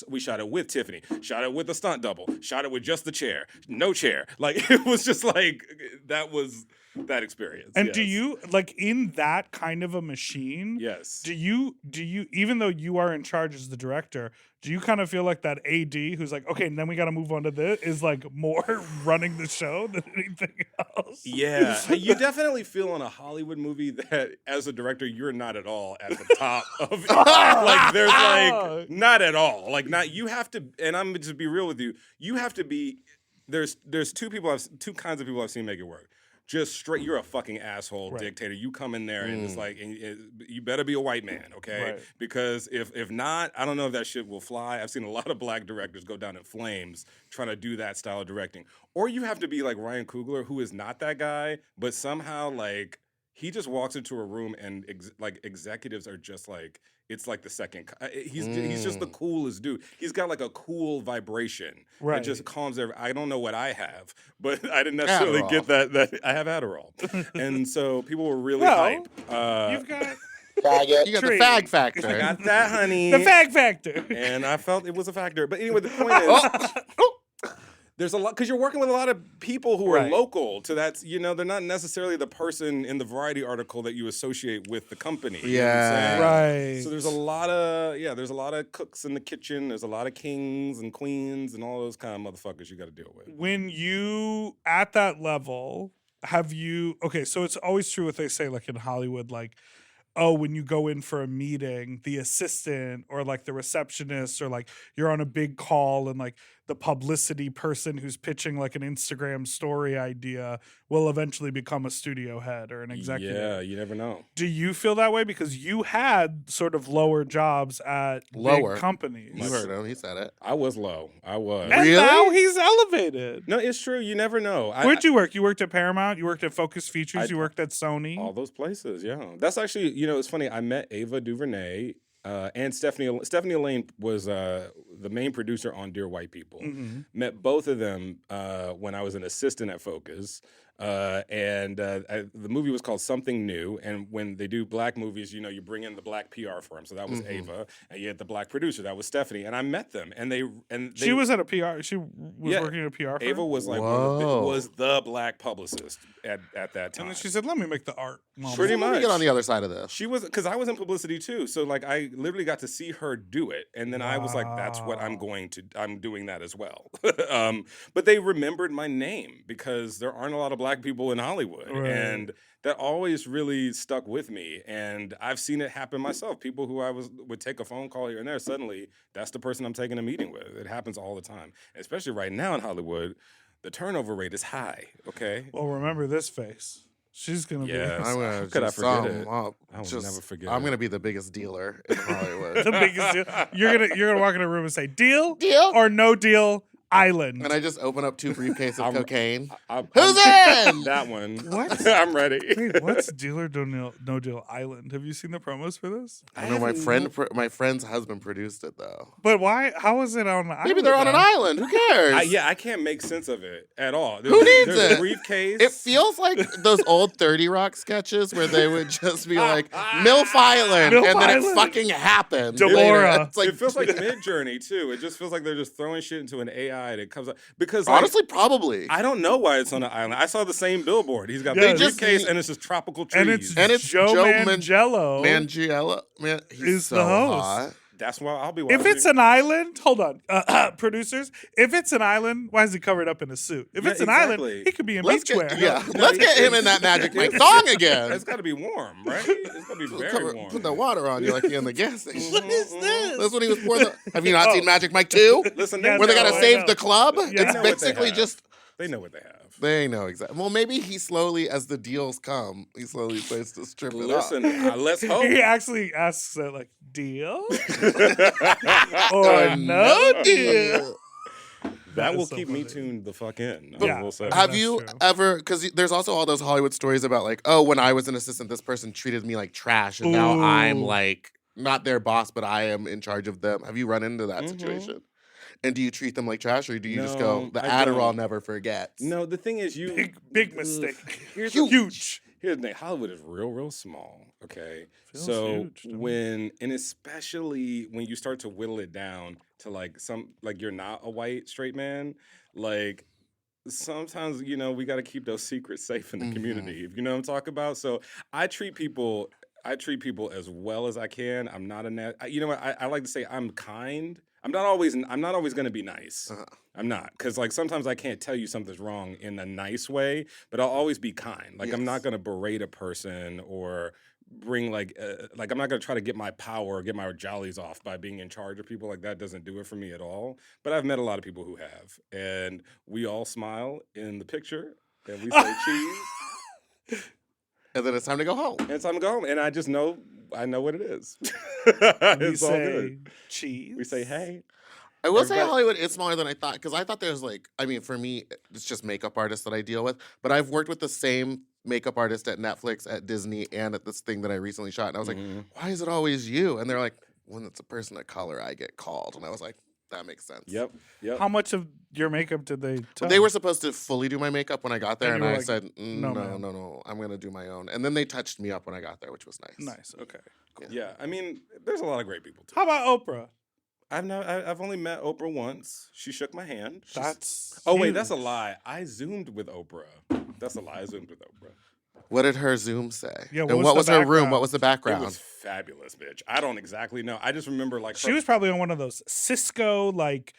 it with Tiffany, shot it with a stunt double, shot it with just the chair, no chair. Like it was just like that was that experience. And yes. do you like in that kind of a machine? Yes. Do you even though you are in charge as the director, do you kind of feel like that AD who's like, okay, and then we got to move on to this is like more running the show than anything else? Yeah, you definitely feel in a Hollywood movie that as a director you're not at all at the top of it. Like there's like not at all. Like not you have to, and I'm just be real with you. You have to be. There's two kinds of people I've seen make it work. Just straight, you're a fucking asshole dictator. You come in there and it's like, you better be a white man, okay? Right. Because if not, I don't know if that shit will fly. I've seen a lot of black directors go down in flames trying to do that style of directing. Or you have to be like Ryan Coogler, who is not that guy, but somehow like he just walks into a room and executives are just like, it's like the second. He's just the coolest dude. He's got like a cool vibration that just calms every. I don't know what I have, but I didn't necessarily Adderall. get that I have Adderall, and so people were really Well, hyped. You've got You got the fag factor. I got that, honey. the fag factor. And I felt it was a factor. But anyway, the point is, There's a lot because you're working with a lot of people who are Right. local to that. They're not necessarily the person in the Variety article that you associate with the company. You know what I'm saying? Right. So there's a lot of cooks in the kitchen. There's a lot of kings and queens and all those kind of motherfuckers you got to deal with. When you at that level, have you? Okay, so it's always true what they say, like in Hollywood, like, oh, when you go in for a meeting, the assistant or like the receptionist or like you're on a big call and like the publicity person who's pitching like an Instagram story idea will eventually become a studio head or an executive. Yeah, you never know. Do you feel that way? Because you had sort of lower jobs at Lower. big companies. You heard him. He said it. I was low. I was. And Really? now he's elevated. No, it's true. You never know. Where'd you work? You worked at Paramount? You worked at Focus Features? I- You worked at Sony? All those places, yeah. That's actually, it's funny. I met Ava DuVernay and Stephanie. Stephanie Elaine was the main producer on Dear White People. Mhm. Met both of them when I was an assistant at Focus. The movie was called Something New. And when they do black movies, you bring in the black PR firm. So that was Ava, and you had the black producer. That was Stephanie. And I met them, and they She was at a PR. She was Yeah, working at a PR firm. Ava was like Whoa. was the black publicist at that time. And then she said, "Let me make the art." moment." Pretty Let me much. get on the other side of this. She was, because I was in publicity too, so like I literally got to see her do it, and then I was like, "That's what I'm doing that as well." But they remembered my name because there aren't a lot of black people in Hollywood, Right. and that always really stuck with me. And I've seen it happen myself. People who would take a phone call here and there, suddenly that's the person I'm taking a meeting with. It happens all the time, especially right now in Hollywood. The turnover rate is high. Okay. Well, remember this face. She's gonna Yeah. be I'm gonna How could I just forget sum it? up. I will Just- never forget I'm it. gonna be the biggest dealer in Hollywood. the biggest deal. You're gonna walk in a room and say, "Deal, Deal? or no deal, Island." And I just open up 2 briefcases of cocaine. I'm- Who's I'm- in? That one. What? I'm ready. Wait, what's Deal or No Deal Island? Have you seen the promos for this? I know my friend's husband produced it though. But why? How is it on? Maybe they're on an island. Who cares? I can't make sense of it at all. Who needs there's it? a briefcase. It feels like those old 30 Rock sketches where they would just be like, MILF Island, MILF and then it Island. fucking happened. Demora. later. It's like, it feels like Mid-Journey too. It just feels like they're just throwing shit into an AI that comes up. Because like, honestly, probably. I don't know why it's on an island. I saw the same billboard. He's got Yeah, the just- briefcase and it's just tropical trees. and it's Joe Manganiello. Mangiello. Man, he's Is so the host. hot. That's why I'll be watching. If it's an island, hold on, producers. If it's an island, why is he covered up in a suit? If Yeah, it's an exactly. island, he could be in Let's beachwear. get, let's get him in that Magic Mike song again. It's got to be warm, right? It's got to be very warm. Put the water on you like you're in the gas station. What is this? That's what he was pouring. Have you not seen Magic Mike 2? Listen, Yeah, Where they no, gotta I save know. the club? Yeah. It's They know what they basically have. just They know what they have. they know exactly. Well, maybe he slowly, as the deals come, he slowly starts to strip it Listen, off. let's hope. He actually asks it like, "Deal Or or no deal?" That will is so keep me funny. tuned the fuck in. Yeah. I will say. Have That's you true. ever? Because there's also all those Hollywood stories about like, oh, when I was an assistant, this person treated me like trash, and now I'm Ooh. like not their boss, but I am in charge of them. Have you run into that Mhm. situation? And do you treat them like trash, or do you just go, No, the I Adderall don't. never forgets? No, the thing is, you Big mistake. Here's Huge. Here's the thing: Hollywood is real small. Okay, Feels so huge to me. and especially when you start to whittle it down to like you're not a white straight man, like sometimes we got to keep those secrets safe in the Mhm. community. You know what I'm talking about? So I treat people as well as I can. I'm not you know what? I like to say I'm kind. I'm not always going to be nice. Uh-huh. I'm not, because like sometimes I can't tell you something's wrong in a nice way, but I'll always be kind. Like I'm Yes. not gonna berate a person or bring like I'm not gonna try to get my power or get my jollies off by being in charge of people. Like that doesn't do it for me at all. But I've met a lot of people who have, and we all smile in the picture and we say cheese, And then it's time to go home. and it's time to go home, and I just know I know what it is. We It's all say good. cheese. We say hey. I will say Everybody- Hollywood is smaller than I thought because I thought there's like, I mean, for me, it's just makeup artists that I deal with. But I've worked with the same makeup artist at Netflix, at Disney, and at this thing that I recently shot. And I was like, Mhm. why is it always you? And they're like, when it's a person of color, I get called. And I was like, that makes sense. Yep. How much of your makeup did they tell? They were supposed to fully do my makeup when I got there, And and you were I like, said, "No, no, ma'am." I'm going to do my own. And then they touched me up when I got there, which was nice. Nice. Okay. Yeah. I mean, there's a lot of great people too. How about Oprah? I've only met Oprah once. She shook my hand. That's Oh wait, that's a huge. lie. I zoomed with Oprah. That's a lie. I zoomed with Oprah. What did her Zoom say? Yeah, and what what was was the her room? background? What was the It background? was fabulous, bitch. I don't exactly know. I just remember like She was probably on one of those Cisco, like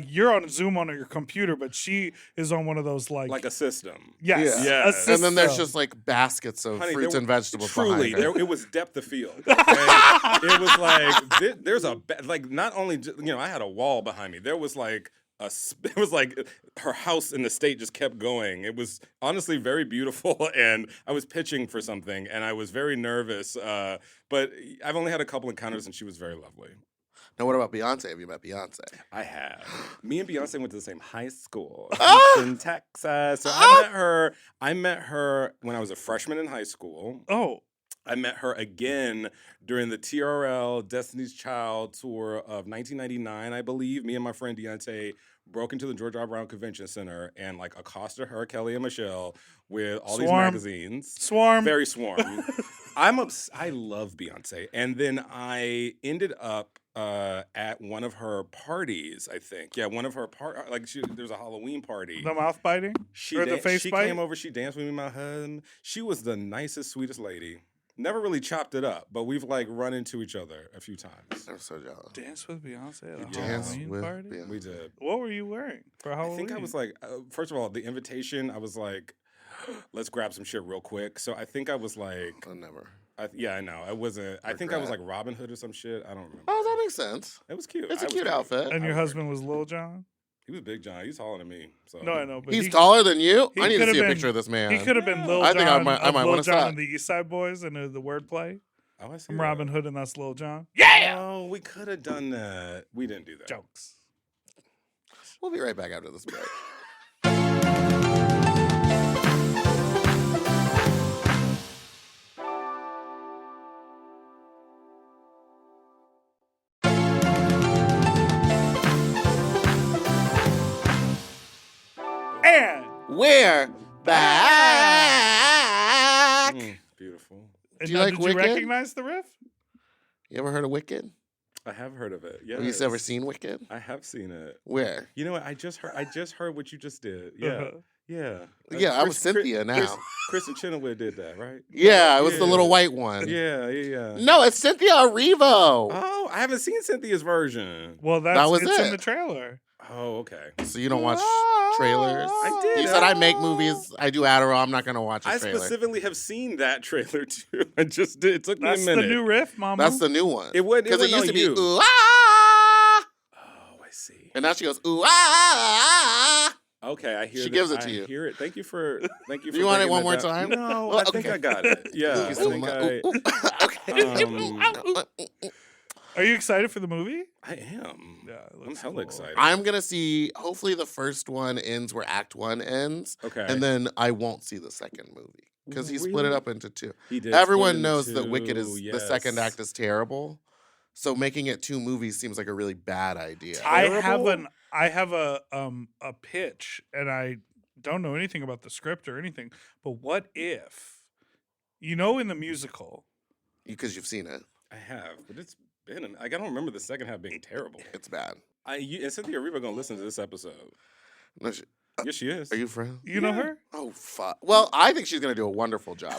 you're on Zoom on your computer, but she is on one of those like a system. yes, Yeah. a Yes. And then there's Cisco. just like baskets of Honey, fruits there and were- vegetables Truly, behind her. it was depth of field. Okay? It was like there's like not only I had a wall behind me. There was like it was like her house in the state just kept going. It was honestly very beautiful, and I was pitching for something, and I was very nervous. But I've only had a couple encounters, and she was very lovely. Now, what about Beyonce? Have you met Beyonce? I have. Me and Beyonce went to the same high school Ah! in Texas. So I met her when I was a freshman in high school. Oh, I met her again during the TRL Destiny's Child tour of 1999, I believe. Me and my friend Deontay broke into the George R. Brown Convention Center and like accosted her, Kelly, and Michelle with all these Swarm. magazines. Swarm. Very swarm. I love Beyonce. And then I ended up at one of her parties, I think. Yeah, one of her there was a Halloween party. The mouth biting? She or the face she bite? came over, she danced with me and my husband. She was the nicest, sweetest lady. Never really chopped it up, but we've like run into each other a few times. I'm so jealous. Dance with Beyonce at a Dance Halloween with party? Beyonce. We did. What were you wearing for Halloween? I think I was like, first of all, the invitation, I was like, let's grab some shit real quick. So I think I was like, Oh, never. I know. I wasn't, I think I was like Regret. Robin Hood or some shit. I don't remember. Oh, that makes sense. It was cute. It's I a was cute great. outfit. And your I was husband was Lil Jon? He was Big John. He's taller than me. So No, I know, but He's he, taller than you? he I need to could've see a been- picture of this man. he could have been Yeah. Lil I Jon think I might of Lil wanna Jon stop. and the East Side Boys and the wordplay. Oh, I see. I'm that. Robin Hood and that's Lil Jon. Oh, we could have done that. We didn't do that. Jokes. We'll be right back after this break. And, We're back. Beautiful. and Do you now, like did you Wicked? recognize the riff? You ever heard of Wicked? I have heard of it. Yeah. Have you ever seen Wicked? I have seen it. Where? You know what? I just heard what you just did. Yeah. Uh-huh. Yeah. Yeah, I'm Cynthia now. Kristen Chenoweth did that, right? Yeah, it was the Yeah. little white one. Yeah. No, it's Cynthia Erivo. Oh, I haven't seen Cynthia's version. Well, That that's was it's in it. the trailer. Oh, okay. So you don't watch trailers? I did. You said I make movies. I do Adderall. I'm not going to watch a I trailer. specifically have seen that trailer too. I just did. It took That's me a the minute. new riff, Mama. That's the new one. It wasn't. Because it used to on be you. ooh ah, Oh, I see. and now she goes ooh ah. Okay, I hear. She that- gives it to I you. hear it. Thank you for. Thank you. For You want it breaking one that more down. time? No, Well, I think okay. I got it. Yeah, Thank you so I think much. Ooh, ooh. Okay. Are you excited for the movie? I am. Yeah, it I'm looks hella cool. excited. I'm gonna see. Hopefully, the first one ends where Act 1 ends, Okay. and then I won't see the second movie because he split it Really? up into two. He did Everyone split knows into that Wicked is the second yes. act is terrible, so making it two movies seems like a really bad idea. Terrible? I have a pitch, and I don't know anything about the script or anything. But what if, in the musical, Because you've seen it, I have, but it's been. I don't remember the second half being terrible. it's bad. And Cynthia Erivo gonna listen to this episode. No, Yes, she is. are you friends? you know her? Oh fuck! Well, I think she's gonna do a wonderful job.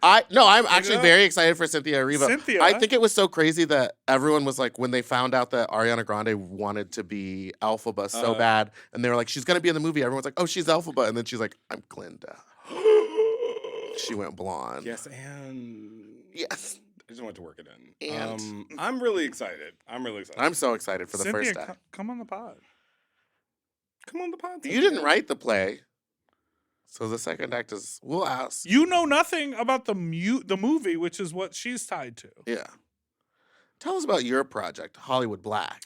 I'm actually up. very excited for Cynthia Erivo. Cynthia? I think it was so crazy that everyone was like, when they found out that Ariana Grande wanted to be Elphaba so bad, and they were like, she's gonna be in the movie. Everyone's like, oh, she's Elphaba, and then she's like, I'm Glinda. She went blonde. Yes, and Yes. I just wanted to work it in. And- I'm really excited. I'm so excited for the Cynthia, first act. come on the pod. Come on the pod. You didn't write the play, so the second act is. We'll ask. You know nothing about the movie, which is what she's tied to. Yeah. Tell us about your project, Hollywood Black.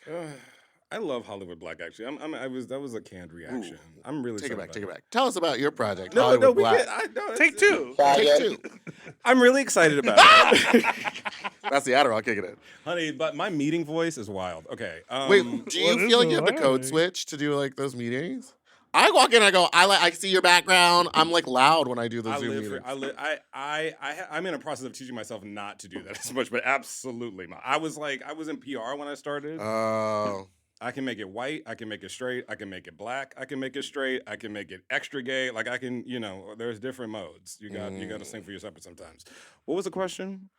I love Hollywood Black. Actually, that was a canned reaction. I'm really Take it excited back. about Take it back. Tell us about your project, No, Hollywood we Black. can't. No, Take two. Take two. I'm really excited about it, That's the Adderall kicking in. honey. But my meeting voice is wild. Okay. Wait, do you what is feel like the you have to code lag? switch to do like those meetings? I walk in, I go, I see your background. I'm like loud when I do the Zoom meetings. I'm in a process of teaching myself not to do that as much, but absolutely. I was in PR when I started. Oh. I can make it white. I can make it straight. I can make it black. I can make it straight. I can make it extra gay. Like I can, there's different modes. You got to sing for yourself sometimes. What was the question?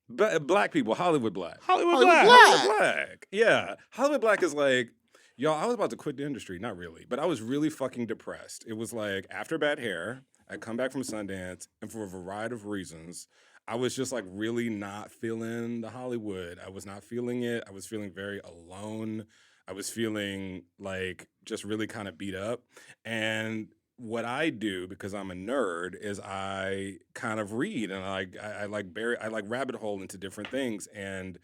Black people, Hollywood black. Hollywood Black. Hollywood black. Yeah. Hollywood black is like, y'all, I was about to quit the industry. Not really, but I was really fucking depressed. It was like after Bad Hair, I come back from Sundance, and for a variety of reasons, I was just like really not feeling the Hollywood. I was not feeling it. I was feeling very alone. I was feeling like just really kind of beat up. And what I do, because I'm a nerd, is I kind of read and I like rabbit hole into different things. And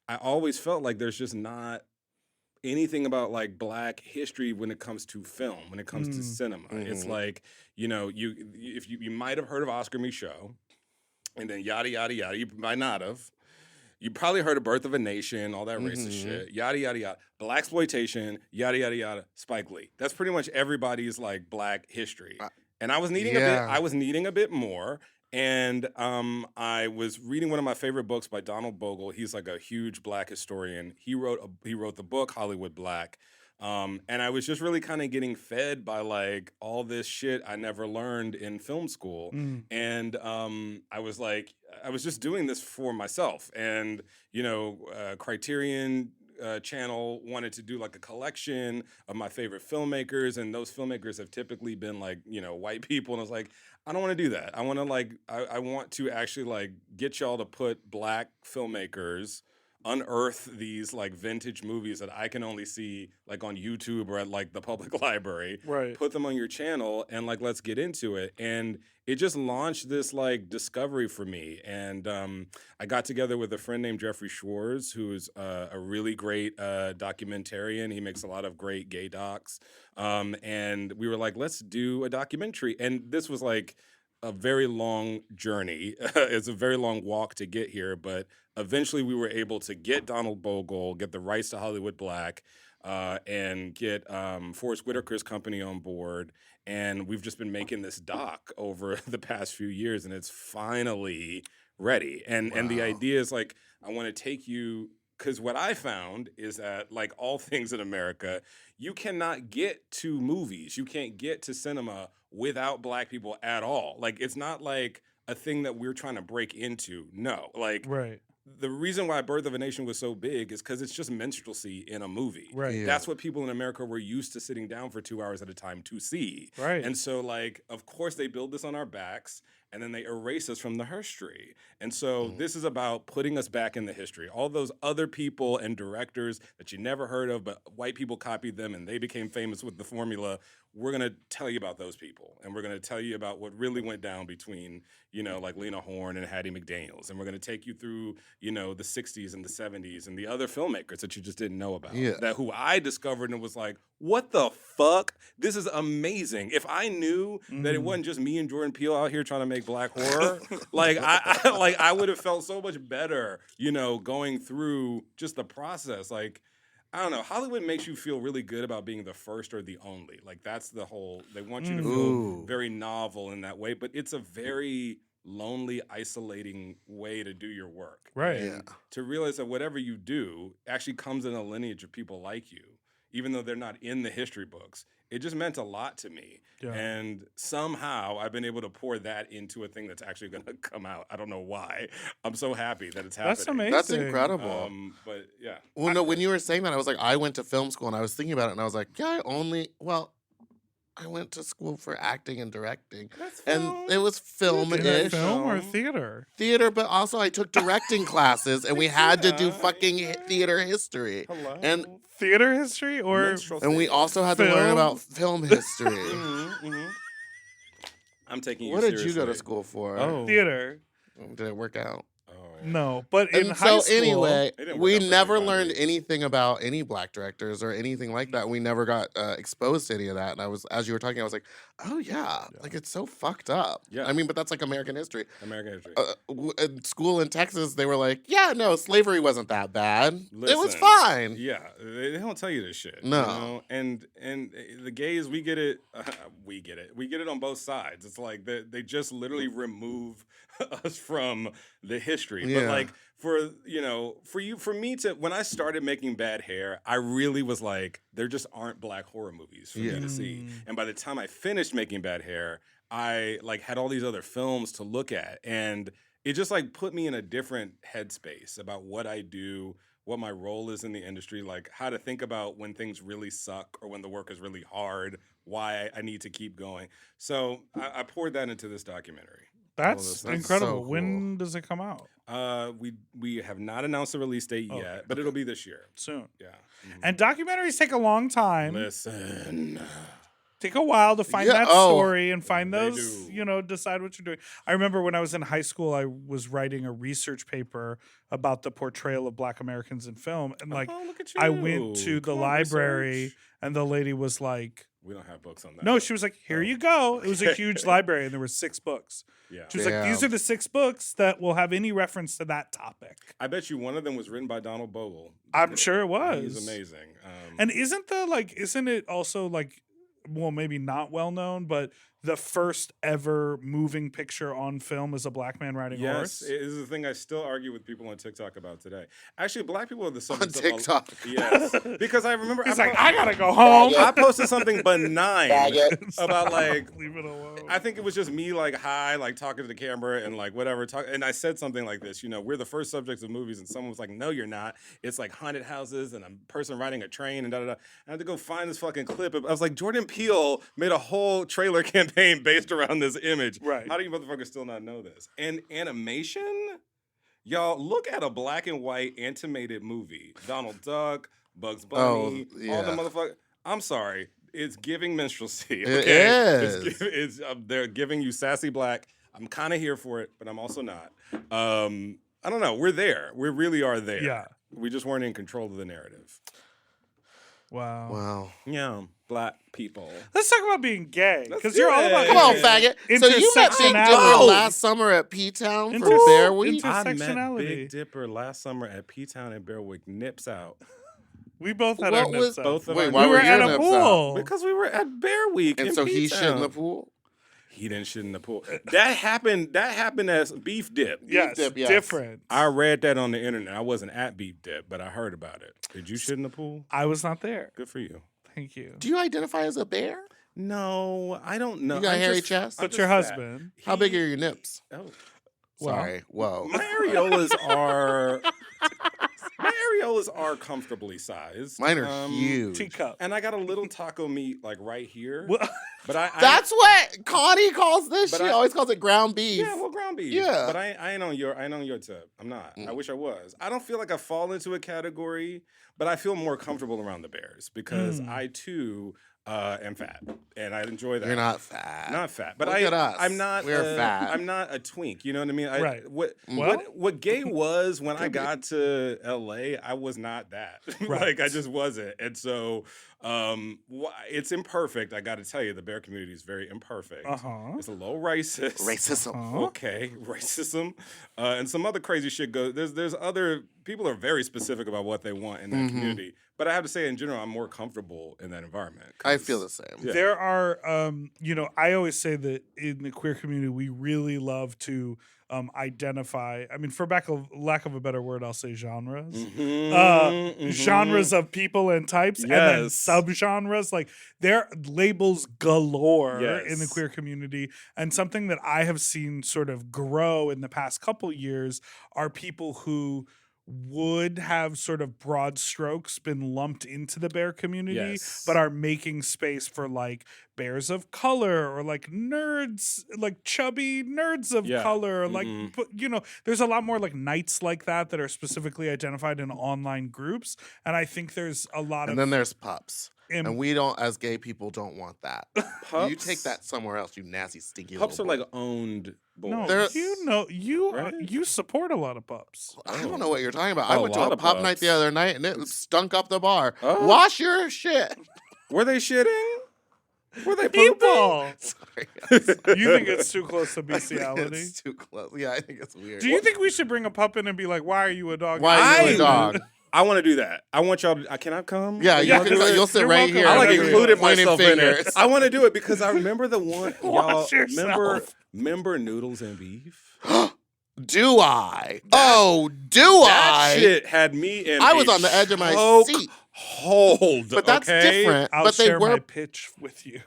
I always felt like there's just not anything about like black history when it comes to film, when it comes to cinema. It's like, you might have heard of Oscar Michaud, and then yada yada yada. You might not have. You probably heard of Birth of a Nation, all that racist shit, yada yada yada. Blaxploitation, yada yada yada. Spike Lee. That's pretty much everybody's like black history. And I was needing a bit more. And I was reading one of my favorite books by Donald Bogle. He's like a huge black historian. He wrote the book Hollywood Black. And I was just really kind of getting fed by like all this shit I never learned in film school. And I was just doing this for myself. And, Criterion Channel wanted to do like a collection of my favorite filmmakers. And those filmmakers have typically been like, white people. And I was like, I don't want to do that. I want to I want to actually like get y'all to put black filmmakers, unearth these like vintage movies that I can only see like on YouTube or at like the public library. Right. Put them on your channel and like let's get into it. And it just launched this like discovery for me. And I got together with a friend named Jeffrey Schwartz, who's a really great documentarian. He makes a lot of great gay docs. And we were like, let's do a documentary. And this was like a very long journey. It's a very long walk to get here, but eventually we were able to get Donald Bogle, get the rights to Hollywood Black, and get Forrest Whitaker's company on board. And we've just been making this doc over the past few years, and it's finally ready. And the idea is like, I want to take you, because what I found is that, like all things in America, you cannot get to movies, you can't get to cinema without black people at all. Like, it's not like a thing that we're trying to break into. No, like, Right. The reason why Birth of a Nation was so big is because it's just minstrelsy in a movie. Right. Yeah. That's what people in America were used to sitting down for 2 hours at a time to see. Right. And so, like, of course, they build this on our backs, and then they erase us from the history. And so this is about putting us back in the history. All those other people and directors that you never heard of, but white people copied them, and they became famous with the formula. We're going to tell you about those people, and we're going to tell you about what really went down between, like Lena Horne and Hattie McDaniels. And we're going to take you through, the 60s and the 70s and the other filmmakers that you just didn't know about. Yeah. That who I discovered and was like, what the fuck? This is amazing. If I knew that it wasn't just me and Jordan Peele out here trying to make black horror, I would have felt so much better, going through just the process. Like, I don't know. Hollywood makes you feel really good about being the first or the only. Like, that's the whole, they want you to feel very novel in that way, but it's a very lonely, isolating way to do your work. Right. And to realize that whatever you do actually comes in a lineage of people like you, even though they're not in the history books. It just meant a lot to me. Yeah. And somehow I've been able to pour that into a thing that's actually going to come out. I don't know why. I'm so happy that it's happening. That's amazing. That's incredible. But yeah. Well, no, when you were saying that, I was like, I went to film school, and I was thinking about it, and I was like, I went to school for acting and directing. That's and film. it was Is film-ish. that film or theater? Theater, but also I took directing classes, and we had to do fucking theater history. Hello. And Theater history or Minstrel and we theater. also had to learn Film? about film history. I'm taking you What did seriously. you go to school for? theater? Did it work out? Oh, No, but in And high so school, anyway, It didn't work we out for never everybody. learned anything about any black directors or anything like that. We never got exposed to any of that. And I was, as you were talking, I was like, oh yeah, like it's so fucked up. Yeah. I mean, but that's like American history. American history. In school in Texas, they were like, yeah, no, slavery wasn't that bad. It was Listen, fine. Yeah, they don't tell you this shit. No. You know? And the gays, we get it. We get it. We get it on both sides. It's like they just literally remove us from the history. But Yeah. like for me to when I started making Bad Hair, I really was like, there just aren't black horror movies for me Yeah. to see. And by the time I finished making Bad Hair, I like had all these other films to look at, and it just like put me in a different headspace about what I do, what my role is in the industry, like how to think about when things really suck or when the work is really hard, why I need to keep going. So I poured that into this documentary. that's That's incredible. so cool. When does it come out? We have not announced a release date Okay, yet, but it'll be this year. Soon. Yeah. And documentaries take a long time. Listen. Take a while to find Yeah, that oh, story and find they those, do. decide what you're doing. I remember when I was in high school, I was writing a research paper about the portrayal of Black Americans in film. And like, Oh, look at I went you. to the Come on, library research. and the lady was like, We don't have books on that. no, she was like, here Oh. you go. It was a huge library and there were 6 books. Yeah. She was like, these are the 6 books that will have any reference to that topic. I bet you one of them was written by Donald Bogle. I'm sure it was. He's amazing. And isn't it also like, well, maybe not well known, but the first ever moving picture on film is a black man riding a yes, horse? it is a thing I still argue with people on TikTok about today. Actually, black people are the On subject of TikTok. Yes, because I remember He's like, I gotta go home. Yeah. I posted something benign Faggot. about like Leave it alone. I think it was just me like high, like talking to the camera and like whatever. And I said something like this, we're the first subjects of movies, and someone was like, no, you're not. It's like haunted houses and a person riding a train and da da da. I had to go find this fucking clip. I was like, Jordan Peele made a whole trailer campaign based around this image. Right. How do you motherfuckers still not know this? And animation, y'all look at a black and white animated movie. Donald Duck, Bugs Bunny, all the yeah. motherfuckers. I'm sorry. It's giving minstrelsy. It Okay? is. They're giving you sassy black. I'm kind of here for it, but I'm also not. I don't know. We're there. We really are there. Yeah. We just weren't in control of the narrative. Wow. Wow. Yeah, black people. Let's talk about being gay Let's because do you're all it. about Come on, Yeah. faggot. So you met Big Dipper Intersectionality. last summer at P-Town for Inter- Bear Week? inter- I met Intersectionality. Big Dipper last summer at P-Town and Bearwick. Nips out. We both had our What was- nips out. Both of Wait, our why we were were your at a nips pool. Because we were at Bear Week. And in so he shit in P-Town. the pool? He didn't shit in the pool. That happened as beef dip. Yes, dip, yes. different. I read that on the internet. I wasn't at beef dip, but I heard about it. Did you shit in the pool? I was not there. Good for you. Thank you. Do you identify as a bear? No, I don't know. You got a I'm hairy just- chest? I'm But your just fat. husband. How big are your nips? Oh. Well, Sorry. Whoa. My areolas are comfortably sized. Mine are huge. teacup. And I got a little taco meat like right here. Well, But I That's what Connie calls this. But She I- always calls it ground beef. Yeah, well, ground beef. Yeah. But I ain't on your tip. I'm not. I wish I was. I don't feel like I fall into a category, but I feel more comfortable around the bears because I too am fat, and I enjoy that. You're not fat. Not fat, but Look at us. I'm not. We're fat. I'm not a twink. You know what I mean? Right. Well- What gay was when I got to LA? I was not that. Right. Like I just wasn't. And so it's imperfect. I got to tell you, the bear community is very imperfect. It's a little racist. Racism. Okay, racism, and some other crazy shit goes. There's other people are very specific about what they want in that community. But I have to say, in general, I'm more comfortable in that environment. I feel the same. Yeah. There are, I always say that in the queer community, we really love to identify. I mean, for lack of a better word, I'll say genres. Genres of people and types, and then Yes. subgenres. Like there are labels galore in the Yes. queer community, and something that I have seen sort of grow in the past couple years are people who would have sort of broad strokes been lumped into the bear community, Yes. but are making space for like bears of color or like nerds, like chubby nerds of Yeah. color. Like, but, there's a lot more like nights like that are specifically identified in online groups. And I think there's a lot And of. then there's pups. Im- And we don't, as gay people, don't want that. Pups? You take that somewhere else, you nasty, stinky Pups are little like owned boys. No, They're- you Right? you support a lot of pups. boy. I don't know what you're talking about. I A went to lot a of pub night pups. the other night, and it stunk up the bar. Oh. Wash your shit. Were they shitting? Were they pooping? People, Sorry. you think it's too close to I think bestiality? it's too close. Yeah, I think it's weird. Do you think we should bring a pup in and be like, "Why are you a dog?" Why are you a dog? I want to do that. I want y'all to. Can I come? Yeah, Yeah, you'll sit you're right welcome. here. I like Whatever you included pointing myself in fingers. it. I want to do it because I remember the one. Y'all Wash yourself. remember noodles and beef? Do I? Do That I? shit had me in. I was a on the edge of my choke seat. Hold, But that's okay? different. I'll but they share my were pitch with you.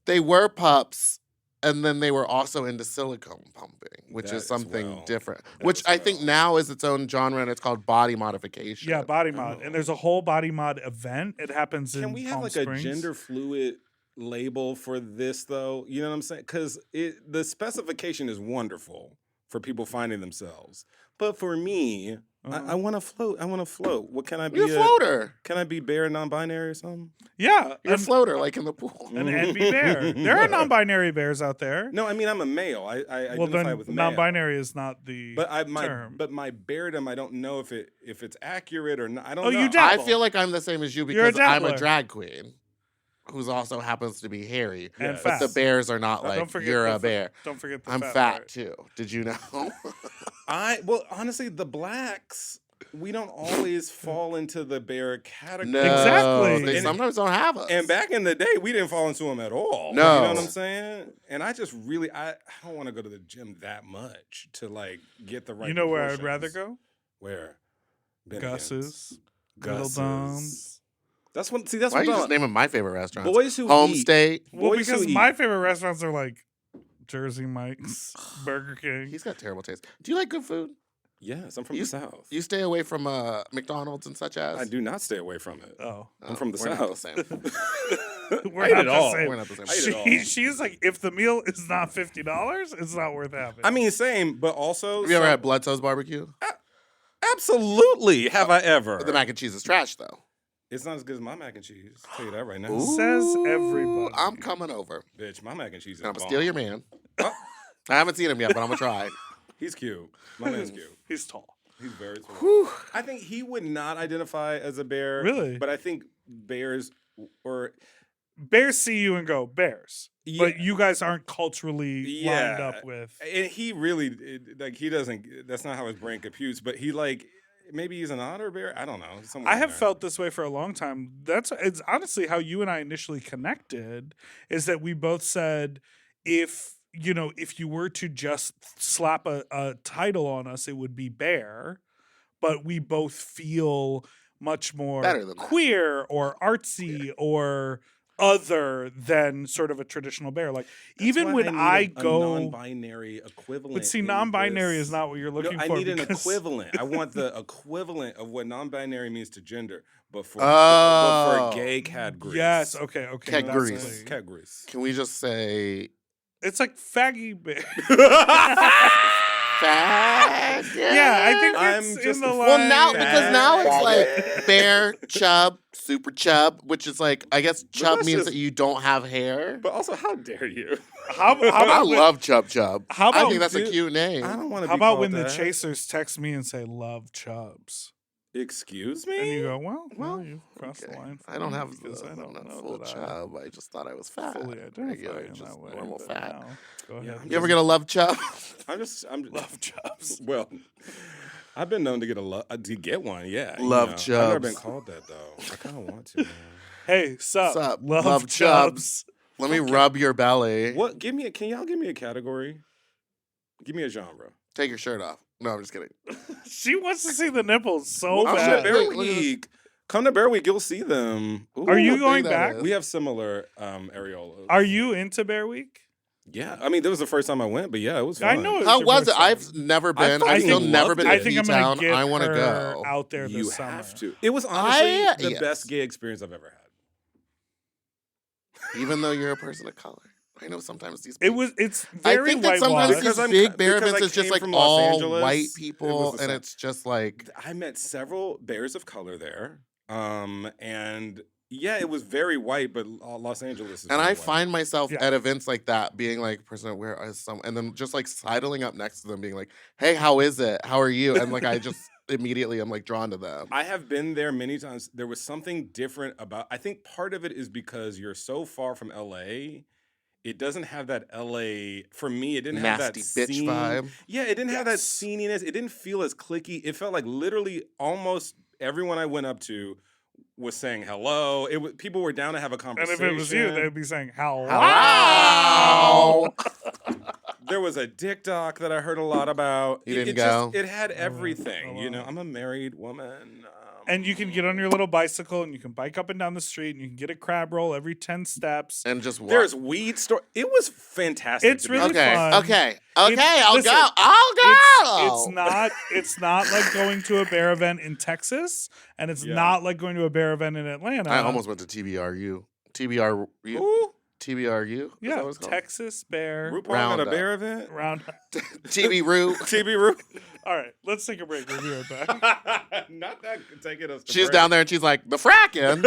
they were pups, and then they were also into silicone pumping, which That is as something well. different. That Which as I think well. now is its own genre, and it's called body modification. Yeah, body mod, and there's a whole body mod event. It happens in Can we have Palm like Springs. a gender fluid label for this though? You know what I'm saying? Because the specification is wonderful for people finding themselves, but for me, I want to float. I want to float. What can I be? You're a floater. Can I be bear non-binary or something? Yeah, You're a an, floater, like in the pool. an NB bear. There are non-binary bears out there. No, I mean I'm a male. I well, identify then with male. non-binary is not the But my term. beardom, I don't know if it's accurate or not. I don't Oh, know. you I dabble. feel like I'm the same as you You're a because I'm a dabbler. drag queen who's also happens to be hairy. And Yes. But the fat. bears are not Don't like, forget you're the a bear. Don't forget the I'm fat fat part. too. Did you know? Well, honestly, the blacks, we don't always fall into the bear category. No, Exactly. They And- sometimes don't have us. And back in the day, we didn't fall into them at all. No. You know what I'm saying? And I just really, I don't want to go to the gym that much to like get the right. You know where I'd rather proportions. go? Where? Bennigan's. Gus's. Gus's. Little Dom's. That's Why what. That's are what you I'm just naming my favorite restaurants? Boys who Home eat. State. Well, Boys who because eat. my favorite restaurants are like Jersey Mike's, Burger King. He's got terrible taste. Do you like good food? Yes, I'm from You- the South. You stay away from McDonald's and such as? I do not stay away from it. Oh, I'm from the we're not the South. same. we're I ate not it the all. same. We're not the same. I ate it all. She's like, if the meal is not $50, it's not worth having. I mean, same, but also. Have you ever some- had Bledsoe's barbecue? Absolutely. Have I ever? The mac and cheese is trash, though. It's not as good as my mac and cheese. I'll tell you that right now. Says everybody. I'm coming over. Bitch, my mac and cheese is And I'm going to bomb. steal your man. Oh. I haven't seen him yet, but I'm going to try. He's cute. My man's cute. He's tall. He's very tall. Whew. I think he would not identify as a bear. Really? But I think bears or Bears see you and go, bears. Yeah. But you guys aren't culturally lined Yeah. up with. and he really like he doesn't that's not how his brain computes, but he like maybe he's an otter bear. I don't know. Somewhere I in have there. felt this way for a long time. It's honestly how you and I initially connected is that we both said if you were to just slap a title on us, it would be bear, but we both feel much more Better than that. queer or artsy or other than sort of a traditional bear. Like That's even why when need I a go non-binary equivalent. but see, in non-binary this. is not what you're looking No, I for. need an because- equivalent. I want the equivalent of what non-binary means to gender, but for Oh. gay categories. Yes, okay. Categories. that's- Categories. Can we just say It's like faggy bear. fag? Yeah, I think I'm it's just in the a- line. Well, now because now it's Fag. like bear, chub, super chub, which is like I guess chub that's means just- that you don't have hair. But also, how dare you? how I about when, love chub chub. how I about think that's a dude, cute name. I don't want to. how about when the chasers text me and say love chubs? Excuse And you me. go, well, Well, you crossed the Okay. line. for I don't me have because I don't know full that chub. I just thought I was I fat. fully identify Regular, in just that way. normal but fat. now, go Yeah, ahead. I'm You ever get a love chub? I'm love chubs? well. I've been known to get to get one. Yeah. Love I've never been chubs. called that though. I kind of want to. Man. Hey, sup? Sup? Love, Love chubs. Let me rub your belly. What? Can y'all give me a category? Give me a genre. Take your shirt off. No, I'm just kidding. She wants to see the nipples so Well, I'm come sure bad. to Bear Look at this. Week. Come to Bear Week. You'll see them. Ooh. Are you what going thing that back? is. We have similar areolas. Are you into Bear Week? Yeah. I mean, that was the first time I went, but yeah, it was fun. I know it How your was first it? time. I've never been. I I've still fucking never loved been it. to I think I'm gonna P-Town. get I want to her go. out there You this summer. have to. It was honestly the yes. best gay experience I've ever Even though you're a person of color. I know sometimes these It's I very think that sometimes whitewashed. Because these I'm big co- bear because I events is just came like from Los all Angeles, white it was people, the and same. it's just like I met several bears of color there, and yeah, it was very white, but Los Angeles is. and very I white. find myself Yeah. at events like that being like, person, where is some, and then just like sidling up next to them, being like, "Hey, how is it? How are you?" And like I just immediately I'm like drawn to them. I have been there many times. There was something different about. I think part of it is because you're so far from LA. It doesn't have that LA for me. It didn't have that Nasty bitch scene. vibe. Yeah, it didn't have that Yes. sceniness. It didn't feel as cliquey. It felt like literally almost everyone I went up to was saying hello. It was people were down to have a And conversation. if it was you, they'd be saying, hello. Hello. There was a dick doc that I heard a lot about. You didn't it go? Just, it had everything. Oh, You know, wow. I'm a married woman. And you can get on your little bicycle and you can bike up and down the street and you can get a crab roll every 10 steps. And just walk. There's weed store. It was fantastic. It's to be really honest. okay, fun. okay, I'll listen, go. I'll go. It's not like going to a bear event in Texas, and it's Yeah. not like going to a bear event in Atlanta. I almost went to TBRU. TBRU. Ooh, TBRU. Is that Yeah, what it's called? Texas Bear RuPaul at a Roundup. bear event. Round. TB TB Ru. All right, let's take a break. We'll be right back. Not that taking us. To She's break. down there and she's like, the fracking.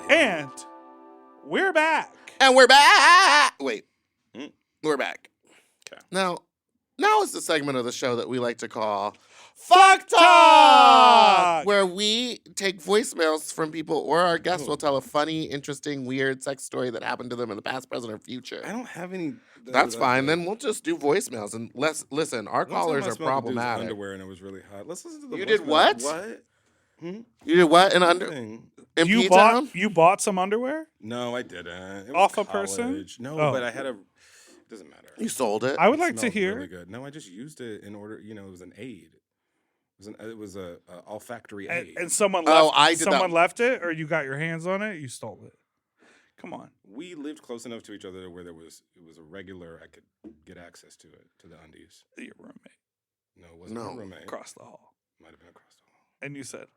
And we're back. And we're back. Wait. Mm. We're back. 'Kay. Now is the segment of the show that we like to call Fuck Talk! where we take voicemails from people or our guests will tell a funny, interesting, weird sex story that happened to them in the past, present, or future. I don't have any. That's fine. Then we'll just do voicemails and listen. Our callers are problematic. Underwear and it was really hot. Let's listen to the. You did voicemail. what? What? You did what in Thing. in You P-Town? bought some underwear? No, I didn't. It was Off a person? college. No, Oh. but I had a. It doesn't matter. You sold it. I would like to Smelled hear. Really good. No, I just used it in order. You know, it was an aid. It was a olfactory And, aid. and someone left. Oh, I did someone that. left it, or you got your hands on it. You stole it. Come on. We lived close enough to each other where it was a regular. I could get access to it, to the undies. Your roommate No, it wasn't No. a roommate. across the hall, Might have been across the hall. and you said,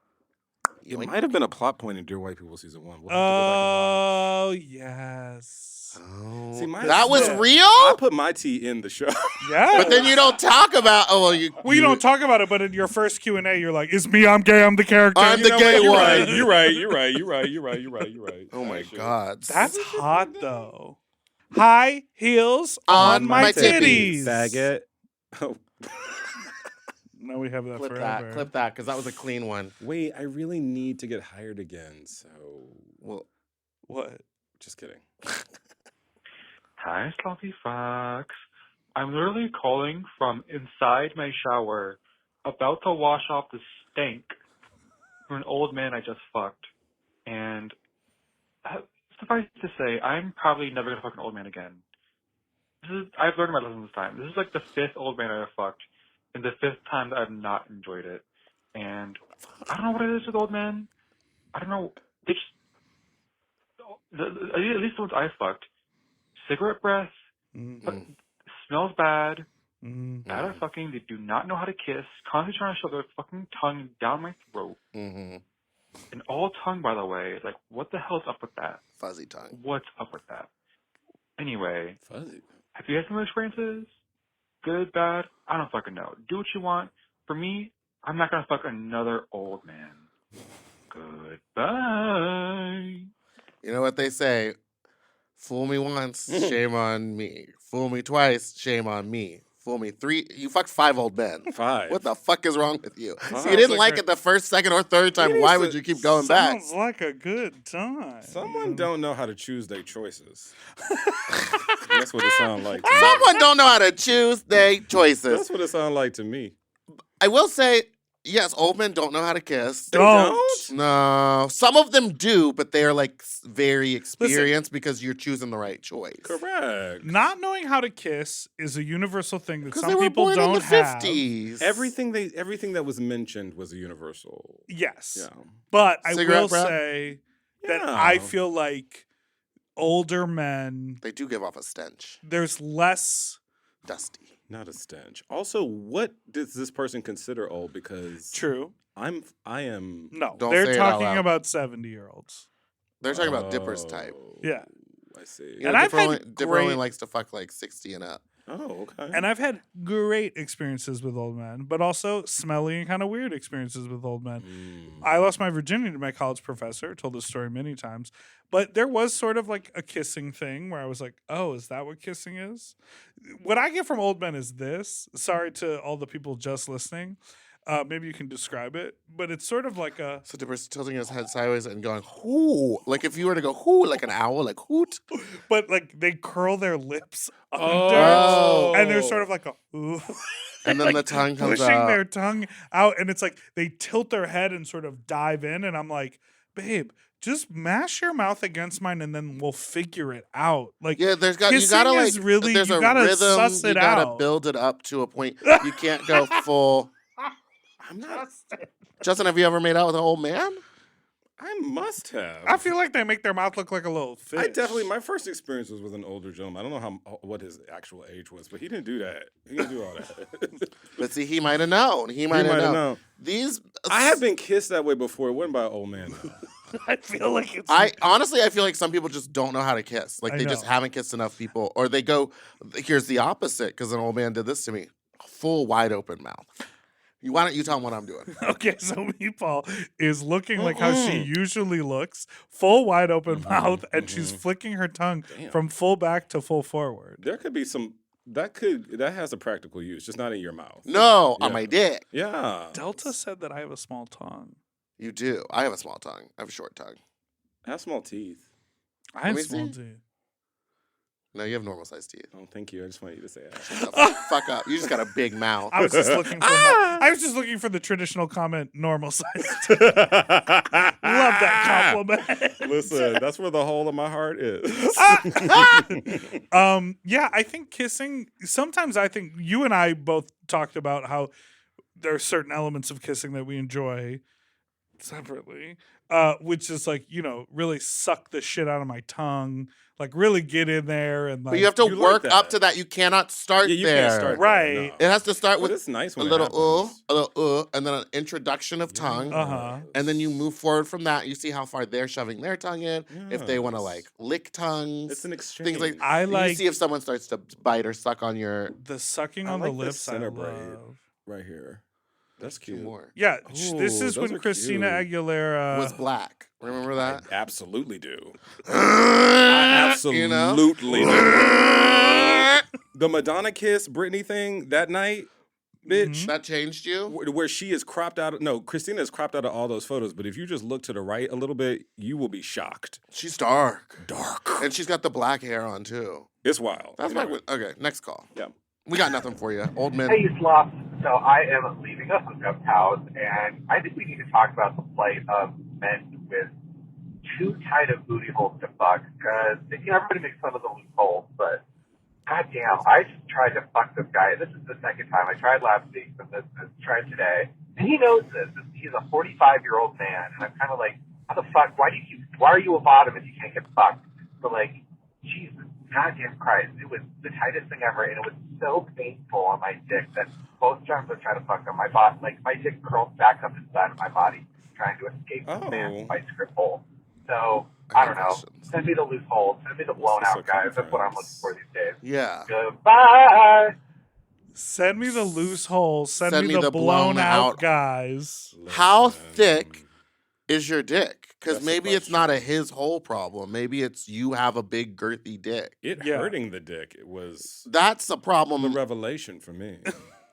It might have been a plot point in Dear White People season 1. We'll have to go back "Oh yes, Oh, See, my- that was Yeah. real? and watch. I put my tea in the show. yeah." But then you don't talk about. Oh, well, you. Well, you don't talk about it, but in your first Q&A, you're like, "It's me. I'm gay. I'm the character." I'm the gay You're one. right. You're right. You're right. You're right. You're right. You're right. You're right. Oh my Actually. God. That's hot though. High heels on my titties. Faggot. Oh, No, we have that Clip forever. that, because that was a clean one. wait, I really need to get hired again. So, Well, What? just kidding. Hi, Sloppy Fox. I'm literally calling from inside my shower, about to wash off the stink from an old man I just fucked. And suffice to say, I'm probably never gonna fuck an old man again. I've learned my lesson this time. This is like the 5th old man I've fucked, and the 5th time that I've not enjoyed it. And I don't know what it is with old men. I don't know. They just, at least the ones I fucked, cigarette breath, Mm, smells bad, mm. bad at fucking, they do not know how to kiss, constantly trying to shove their fucking tongue down my throat. mm-hmm. And all tongue, by the way. Like, what the hell's up with that? Fuzzy tongue. What's up with that? Anyway, Fuzzy. have you had some experiences? Good, bad? I don't fucking know. Do what you want. For me, I'm not gonna fuck another old man. Goodbye. You know what they say? Fool me once, shame on me. Fool me twice, shame on me. Fool me 3. You fucked 5 old men. 5. What the fuck is wrong with you? Five. So you didn't Sounds like like it the first, second, or third time. It Why is would a- you keep going back? Sounds like a good time. Someone don't know how to choose their choices. That's what it sounds like to me. Someone don't know how to choose their choices. That's what it sounds like to me. I will say, yes, old men don't know how to kiss. Don't. No, some of them do, but they're like very experienced because you're choosing the right choice. Correct. Not knowing how to kiss is a universal thing that Because some they were people born don't in the have. 50s. Everything that was mentioned was a universal. Yes. Yeah. But I Cigarette will breath? say that Yeah. I feel like older men, They do give off a stench. there's less. Dusty. Not a stench. Also, what does this person consider old? Because True. I am. No, Don't they're say it out talking loud. about 70-year-olds. They're talking about Dipper's type. Yeah. I see. You know, And I've Dipper, had Dipper only great- likes to fuck like 60 and up. Oh, okay. And I've had great experiences with old men, but also smelly and kind of weird experiences with old men. I lost my virginity to my college professor, told this story many times, but there was sort of like a kissing thing where I was like, oh, is that what kissing is? What I get from old men is this. Sorry to all the people just listening. Maybe you can describe it, but it's sort of like a. So Dipper's tilting his head sideways and going, hoo. Like if you were to go, hoo, like an owl, like hoot. But like they curl their lips under, Oh. and they're sort of like a. Ooh. And then the tongue comes pushing out. their tongue out, and it's like they tilt their head and sort of dive in, and I'm like, babe, just mash your mouth against mine, and then we'll figure it out. Like, Yeah, you kissing gotta like, is really, there's you a gotta rhythm. suss You it gotta out. build it up to a point. You can't go full. I'm not. Justin, have you ever made out with an old man? I must have. I feel like they make their mouth look like a little fish. I definitely. My first experience was with an older gentleman. I don't know what his actual age was, but he didn't do that. He didn't do all that. But see, he might have known. He might have known. These. I have been kissed that way before. It wasn't by an old man. Though. I feel like it's. I honestly, I feel like some people just don't know how to kiss. Like I they just know. haven't kissed enough people, or they go. Here's the opposite, because an old man did this to me. Full wide open mouth. Why don't you tell him what I'm doing? Okay, so Meatball is looking like how she usually looks, full wide open mouth, and she's flicking her tongue from full back to full forward. There could be some that has a practical use, just not in your mouth. No, on Yeah. my dick. Yeah. Delta said that I have a small tongue. You do. I have a small tongue. I have a short tongue. I have small teeth. I have me small see. teeth. No, you have normal sized teeth. Oh, thank you. I just want you to say that. Shut the fuck up. You just got a big mouth. I was just looking for I was just looking for the traditional comment, normal size. Love that compliment. Listen, that's where the hole of my heart is. Yeah, I think kissing. Sometimes I think you and I both talked about how there are certain elements of kissing that we enjoy separately, which is like really suck the shit out of my tongue, like really get in there and like. But you have to You like work that. up to that. You cannot start Yeah, you there. can't start Right. there, no. It has to start But with it's nice a when little it happens. a little and then an introduction of tongue. Uh-huh. And then you move forward from that. You see how far they're shoving their tongue in. If they want to Yes. like lick tongues. It's an exchange. Things like I you like see if someone starts to bite or suck on your the sucking I on like the the lips. I center love. braid. Right here. That's two cute. more. Yeah, Ooh, this is those when are Christina cute. Aguilera was black. Remember that? I absolutely do. I absolutely You know? do. The Madonna kiss Britney thing that night, bitch. That changed you? Where she is cropped out. No, Christina is cropped out of all those photos. But if you just look to the right a little bit, you will be shocked. She's dark. Dark. And she's got the black hair on too. It's wild. That's Anyway. my okay, next call. Yeah. We got nothing for you. Old men. Hey, Sloth. So I am leaving a hookup house, and I think we need to talk about the plight of men with too tight of booty holes to fuck, because everybody makes fun of the loopholes, but goddamn, I just tried to fuck this guy. This is the second time. I tried last week, but this tried today, and he knows this. He's a 45-year-old man, and I'm kind of like, how the fuck? Why are you a bottom if you can't get fucked? But like, Jesus. Goddamn Christ, it was the tightest thing ever, and it was so painful on my dick that both times I tried to fuck him, my dick curled back up inside of my body, trying to escape the man's vice grip hole. So, I don't know. Send me the loose hole. Send me the blown out guys. That's what I'm looking for these days. Yeah. Goodbye. Send me the loose holes. Send me the blown out guys. How thick is your dick? Because That's the maybe it's not a his hole problem. Maybe it's you have a big girthy dick. It Yeah. hurting the dick. It was That's a problem. the revelation for me.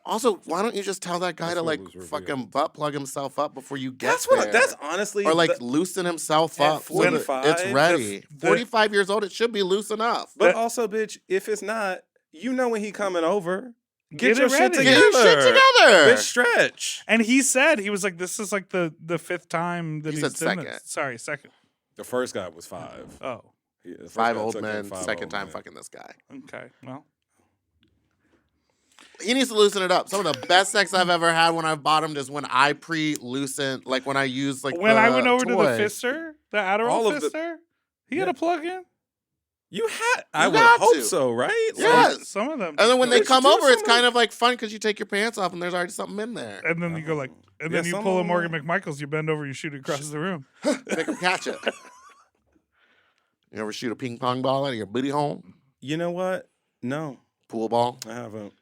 Also, why don't you just tell that guy That's to what like was revealed. fucking butt plug himself up before you get That's there? what. That's honestly. or like the- loosen himself At up. so that 45, it's ready. the- 45 years old, it should be loose enough. But also, bitch, if it's not, when he coming over. Get Get your it shit ready. together. Get your shit together. Bitch, stretch. And he said, he was like, this is like the fifth time that He he's said done second. this. Sorry, second. The first guy was 5. Oh, Yeah, the first 5 guy old took men, him, 5 second old time men. fucking this guy. okay. Well, He needs to loosen it up. Some of the best sex I've ever had when I've bottomed is when I pre-loosen, like when I use like when the I went over to the toy. Fister, the Adderall All of the- Fister, he had a plug in. I would got hope to. so, right? Yes. Some of them. And then when they Don't you come do over, it's something? kind of like fun because you take your pants off and there's already something in there. And then you go like, and then Yeah, you some pull a of Morgan them- McMichaels, you bend over, you shoot it across the room. Make them catch it. You ever shoot a ping pong ball out of your booty hole? You know what? No, Pool ball? I haven't.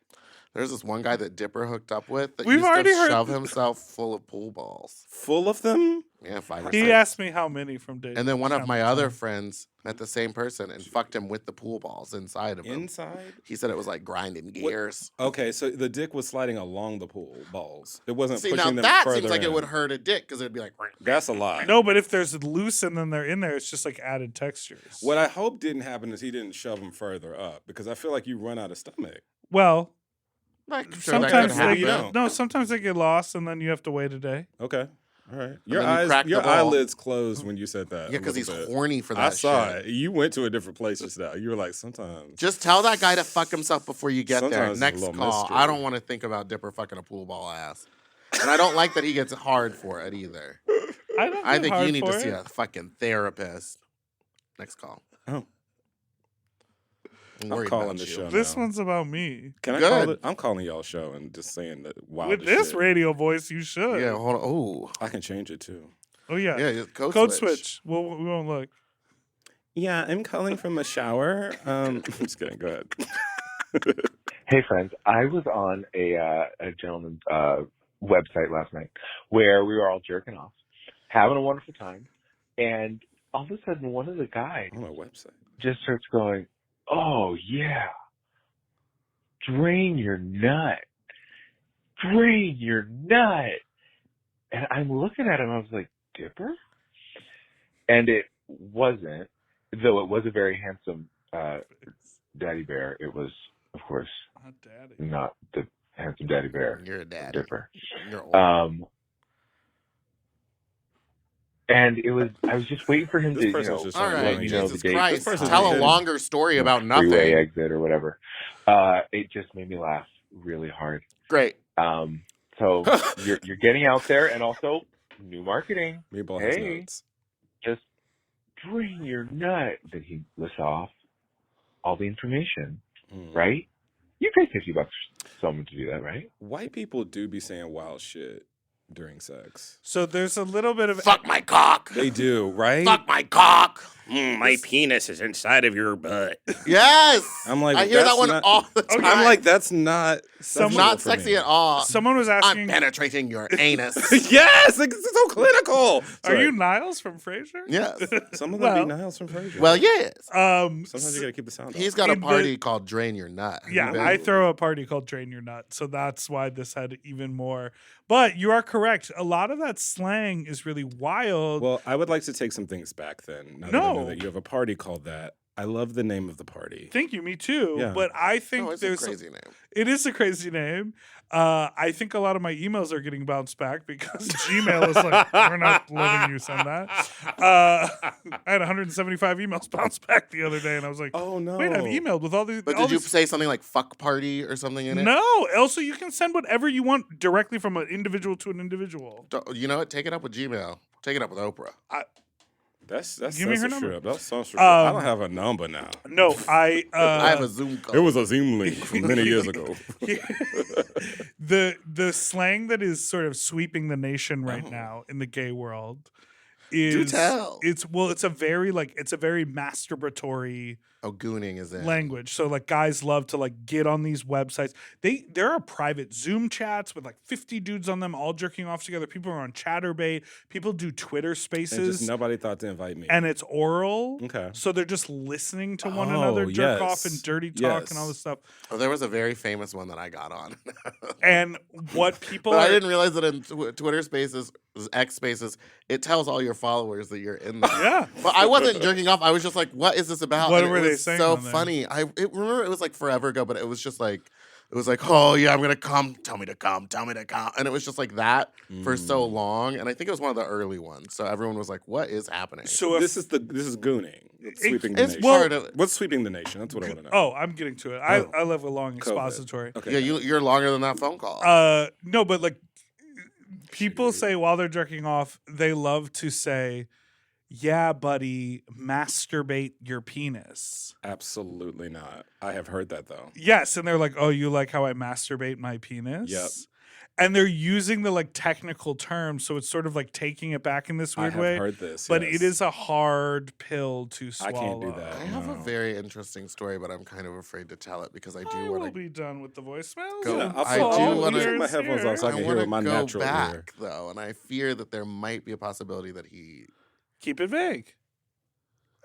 There's this one guy that Dipper hooked up with that We've used already to heard shove th- himself full of pool balls. Full of them? Yeah, 5 or He 6. asked me how many from Dave. And then one of my Cameron. other friends met the same person and fucked him with the pool balls inside of him. Inside? He said it was like grinding gears. Okay, so the dick was sliding along the pool balls. It wasn't See, pushing now them that further seems like in. it would hurt a dick because it'd be like. That's a lie. No, but if there's loose and then they're in there, it's just like added textures. What I hope didn't happen is he didn't shove them further up because I feel like you run out of stomach. Well, Like, sure, sometimes that could maybe you happen. don't. sometimes they get lost and then you have to wait a day. Okay. All right. then Your you eyes, crack the your ball. eyelids closed when you said that. Yeah, a because he's little bit. horny for that I saw shit. it. You went to a different place just now. You were like, sometimes. Just tell that guy to fuck himself before you get there. Sometimes it's a Next little call. mystery. I don't want to think about Dipper fucking a pool ball ass. And I don't like that he gets hard for it either. I think you need to see a fucking therapist. Next call. Oh. I'm I'm worried calling about the you. show. This now. one's about me. Can I Good. call it? I'm calling y'all show and just saying that wow. With this radio voice, you should. Yeah, hold on. Oh, I can change it too. Oh yeah. yeah, Code switch. We won't look. Yeah, I'm calling from a shower. I'm just kidding. Go ahead. Hey friends, I was on a gentleman's website last night where we were all jerking off, having a wonderful time, and all of a sudden one of the guys On a website. just starts going, "Oh yeah, drain your nut, drain your nut," and I'm looking at him. I was like, "Dipper," and it wasn't, though it was a very handsome daddy bear. It was, of course, Not daddy. not the handsome daddy bear, You're a dad. Dipper. You're old. And it was, I was just waiting for him This to, person's just All trying to right, run you. Jesus the date. Christ. This person's Tell a just- longer story about freeway nothing. exit or whatever. It just made me laugh really hard. Great. So you're getting out there, and also new marketing. Meatball has Hey. nuts. Just drain your nut. Then he lists off all the information, right? You pay $50 for someone to do that, right? White people do be saying wild shit during sex. So there's a little bit of Fuck my cock. They do, right? Fuck my cock. My penis is inside of your butt. Yes. I'm like, I hear that that's one not- all the time. I'm like, that's not. it's sexual not for sexy me. at all. someone was I'm asking, penetrating your anus. Yes, it's so clinical. "Are you Niles from Frasier?" Yes. Some of them Well- be Niles from Frasier. Well, yes. Sometimes you gotta keep the sound. He's off. got a In the- party called Drain Your Nut. Have you Yeah, been? I throw a party called Drain Your Nut, so that's why this had even more. But you are correct. A lot of that slang is really wild. Well, I would like to take some things back then. Now that I know No. that you have a party called that. I love the name of the party. Thank you, me too. Yeah. But I think Oh, it's there's a crazy name. It is a crazy name. I think a lot of my emails are getting bounced back because Gmail is like, we're not letting you send that. I had 175 emails bounce back the other day, and I was like, Oh no! wait, I've emailed with all these. But all did you these- say something like fuck party or something in it? No. Also, you can send whatever you want directly from an individual to an individual. You know what? Take it up with Gmail. Take it up with Oprah. That's Give me her number. censorship. That's censorship. I don't have a number now. No, I I have a Zoom call. It was a Zoom link from many years ago. the slang that is sort of sweeping the nation right now in the gay world is tell. it's a very masturbatory Oh, gooning is in. language. So like guys love to like get on these websites. There are private Zoom chats with like 50 dudes on them all jerking off together. People are on Chatterbait. People do Twitter And Spaces. just nobody thought to invite me. And it's oral. Okay. So they're just listening to one another jerk off yes. and dirty talk and Yes. all this stuff. Oh, there was a very famous one that I got on. And what people But I are- didn't realize that in Twitter Spaces, X Spaces, it tells all your followers that you're in there. Yeah. But I wasn't jerking off. I was just like, what is this about? What And were it they was saying so on there? funny. Remember it was like forever ago, but it was just like, oh yeah, I'm gonna come. Tell me to come. Tell me to come. And it was just like that for so long. And I think it was one of the early ones. So everyone was like, what is happening? So if, this is gooning. It's sweeping the it's nation. part of it. What's sweeping the nation? That's what I want to know. oh, I'm getting to it. I live a long expository. Okay. Yeah, you're longer than that phone call. No, but like people say while they're jerking off, they love to say, yeah, buddy, masturbate your penis. Absolutely not. I have heard that though. Yes, and they're like, oh, you like how I masturbate my penis? Yep. And they're using the like technical term, so it's sort of like taking it back in this I weird have way. heard this. But yes. it is a hard pill to swallow. I can't do that. I have a No. very interesting story, but I'm kind of afraid to tell it because I I do will want to be done with the voicemails. Go- and I all do wanna- ears Take my headphones here. off so I can hear wanna with my go natural back ear. though, and I fear that there might be a possibility that he. Keep it vague.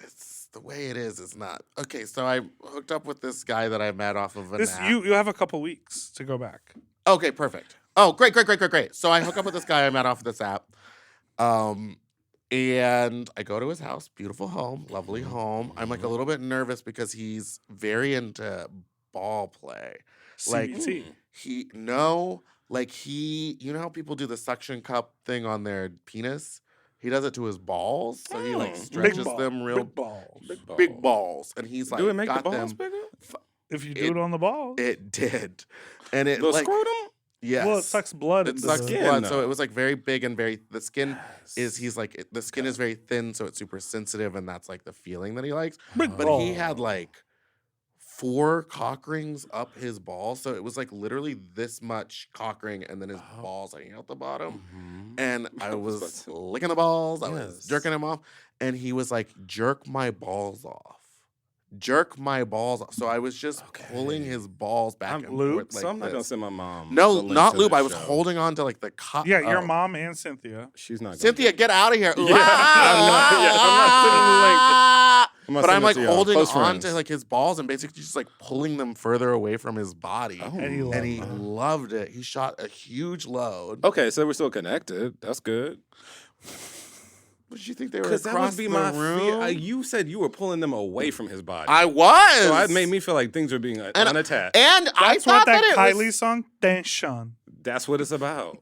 It's the way it is. It's not okay. So I hooked up with this guy that I met off of an app. You have a couple weeks to go back. Okay, perfect. Oh, great. So I hook up with this guy I met off of this app. And I go to his house, beautiful home, lovely home. I'm like a little bit nervous because he's very into ball play. Like CBT. you know how people do the suction cup thing on their penis? He does it to his balls. So he like Oh. stretches ball. them real Big balls. big balls. And he's like Do it make the got balls them. bigger? If you do It- it on the balls. It did. And it The like scrotum? yes. Well, it sucks blood. It into sucks the- skin, blood, though. so it was like very big and very. The skin Yes. the skin is very thin, so it's super sensitive, and that's like the feeling that he likes. Big But he ball. had like 4 cock rings up his balls, so it was like literally this much cock ring, and then his balls hanging out the bottom. Mhm. And I was about was to- licking the balls, I was Yes. jerking him off, and he was like, "Jerk my balls off." Jerk my balls off. So I was just pulling his balls back I'm and lube, forth like So I'm not gonna this. send my mom. No, the link not to lube. this I was show. holding on to like the cock. Yeah, your mom and Cynthia. She's not. Gonna Cynthia, get out of here. Yeah, I'm not sending the link. I'm not But I'm sending it like to y'all. holding Close on friends. to like his balls and basically just like pulling them further away from his body. Oh. And he And he loved it. loved it. He shot a huge load. Okay, so we're still connected. That's good. What did you think they were Because across that would be the my room? fear. You said you were pulling them away from his body. I was. So it made me feel like things were being unattached. And I That's thought what that it Kylie was. song, Tension. That's what it's about.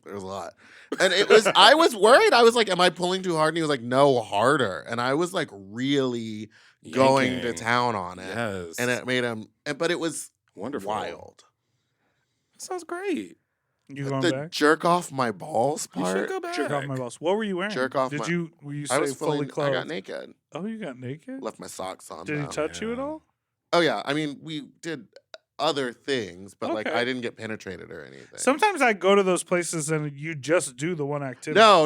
There was a lot. And it was. I was worried. I was like, "Am I pulling too hard?" And he was like, "No, harder." And I was like, really going to Yanking. town on it. Yes. And it made him. But it was Wonderful. wild. That sounds great. You going The back? jerk off my balls You part. should go back. Jerk off my balls. What were you wearing? Jerk off Did my- you were you I say was fully fully. clothed? I got naked. Oh, you got naked? Left my socks on. Did he though. touch you at Yeah. all? Oh yeah. I mean, we did other things, but like Okay. I didn't get penetrated or anything. Sometimes I go to those places and you just do the one activity. No.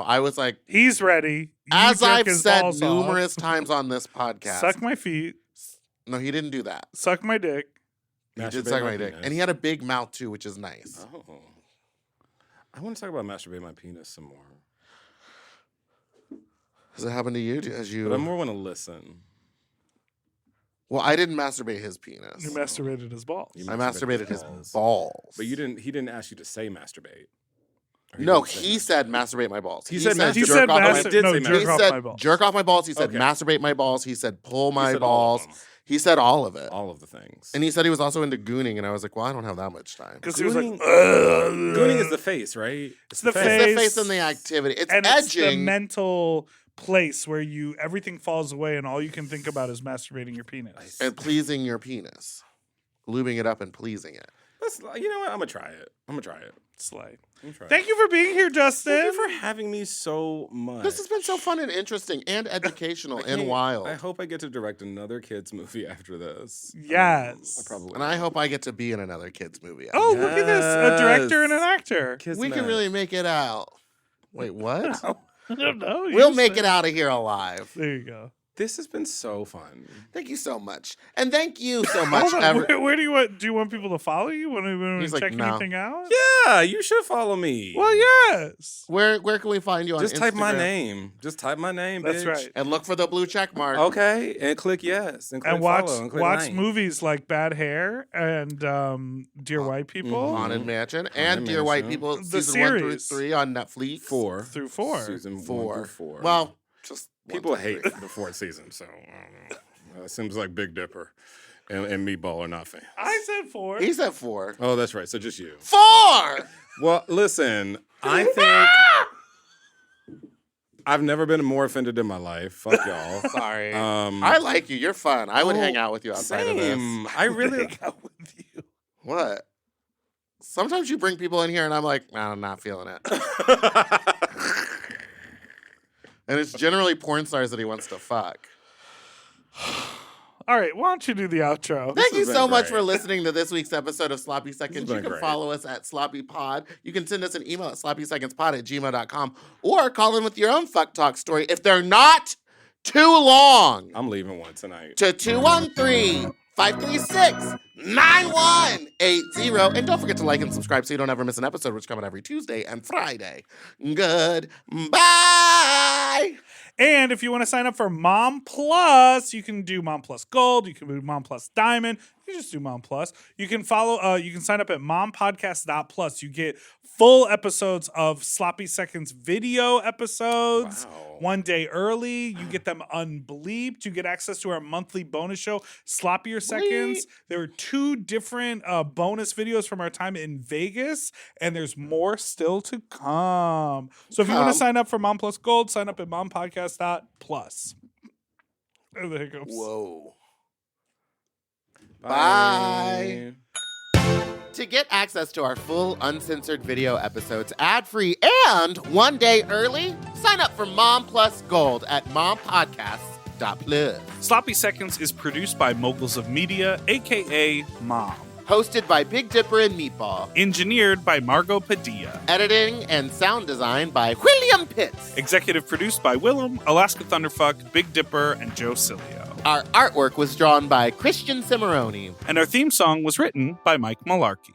I was like, He's ready. You as jerk I've his said balls off. numerous times on this podcast. Suck my feet. No, he didn't do that. Suck my dick. He did Masturbate suck my my dick, penis. and he had a big mouth too, which is nice. Oh. I want to talk about masturbate my penis some more. Has it happened to you? As you? But I more want to listen. Well, I didn't masturbate his penis. You masturbated his balls. You I masturbated his balls. balls. But he didn't ask you to say masturbate. Or No, didn't say he masturbate? said masturbate my balls. He said He masturbate. said jerk off my- master- did no, say jerk He off said my balls. jerk off my balls. He said Okay. masturbate my balls. He said pull He my said all of balls. them. He said all of it. All of the things. And he said he was also into gooning, and I was like, well, I don't have that much time. Because he was like, Gooning- "Ugh." Gooning is the face, right? It's the It's face. the face and the activity. It's and it's the edging. mental place where everything falls away and all you can think about is masturbating your penis. and pleasing your penis. Lubing it up and pleasing it. You know what? I'm gonna try it. Slide. I'm gonna try Thank you for being here, Justin. Thank you for having me so much. This has been so fun and interesting and educational I and can't- wild. I hope I get to direct another kids movie after this. Yes. I probably. And I hope I get to be in another kids movie. Oh, look at this. A director and an Yes. actor. Kids we can Night. really make it out. Wait, what? I don't know. You We'll make said- it out of here alive. There you go. This has been so fun. Thank you so much. And thank you so much. Hold on. Where do you want? Do you want people to follow you? Want to He's like, check no. anything out? Yeah, you should follow me. Well, yes. Where can we find you on Just type my Instagram? name. Just type my name. That's bitch. right. And look for the blue check mark. Okay, and click yes, and click And watch follow, and click watch like. movies like Bad Hair and Dear White People Haunted Mansion and Dear Mansion. White People The season 1 through series. 3 on Netflix. 4 through 4. season 1 4. through 4. Well, just 1 people through hate 3. the 4th season, so I don't know. It seems like Big Dipper and Meatball are not fans. I said 4. He said 4. Oh, that's right. So just you. 4. Well, listen, I think I've never been more offended in my life. Fuck y'all. Sorry. Um, I like you. You're fun. I would oh, hang out with you outside of this. Same. I really. Hang out with you. What? Sometimes you bring people in here and I'm like, I'm not feeling it. And it's generally porn stars that he wants to fuck. All right, why don't you do the outro? Thank you has so been much great. for listening to this week's episode of Sloppy Seconds. been You can great. follow us at Sloppy Pod. You can send us an email at sloppysecondspod@gmail.com or call in with your own fuck talk story if they're not too long I'm leaving one tonight. to 213-536-9180. And don't forget to like and subscribe so you don't ever miss an episode, which come out every Tuesday and Friday. Goodbye. And if you want to sign up for Mom Plus, you can do Mom Plus Gold. You can do Mom Plus Diamond. You just do Mom Plus. You can follow. You can sign up at mompodcast.plus. You get full episodes of Sloppy Seconds video episodes. Wow. One day early. You get them unbleeped. You get access to our monthly bonus show, Sloppier Seconds. There are 2 different bonus videos from our time in Vegas, and there's more still to come. So if you want to sign up for Mom Plus Gold, sign up at mompodcast.plus. There the hiccups. Whoa. Bye. To get access to our full uncensored video episodes ad-free and one day early, sign up for Mom Plus Gold at mompodcasts.plus. Sloppy Seconds is produced by Moguls of Media, a.k.a. Mom. Hosted by Big Dipper and Meatball. Engineered by Margot Padilla. Editing and sound design by William Pitts. Executive produced by Willem, Alaska Thunderfuck, Big Dipper, and Joe Cilio. Our artwork was drawn by Christian Cimarroni. And our theme song was written by Mike Malarkey.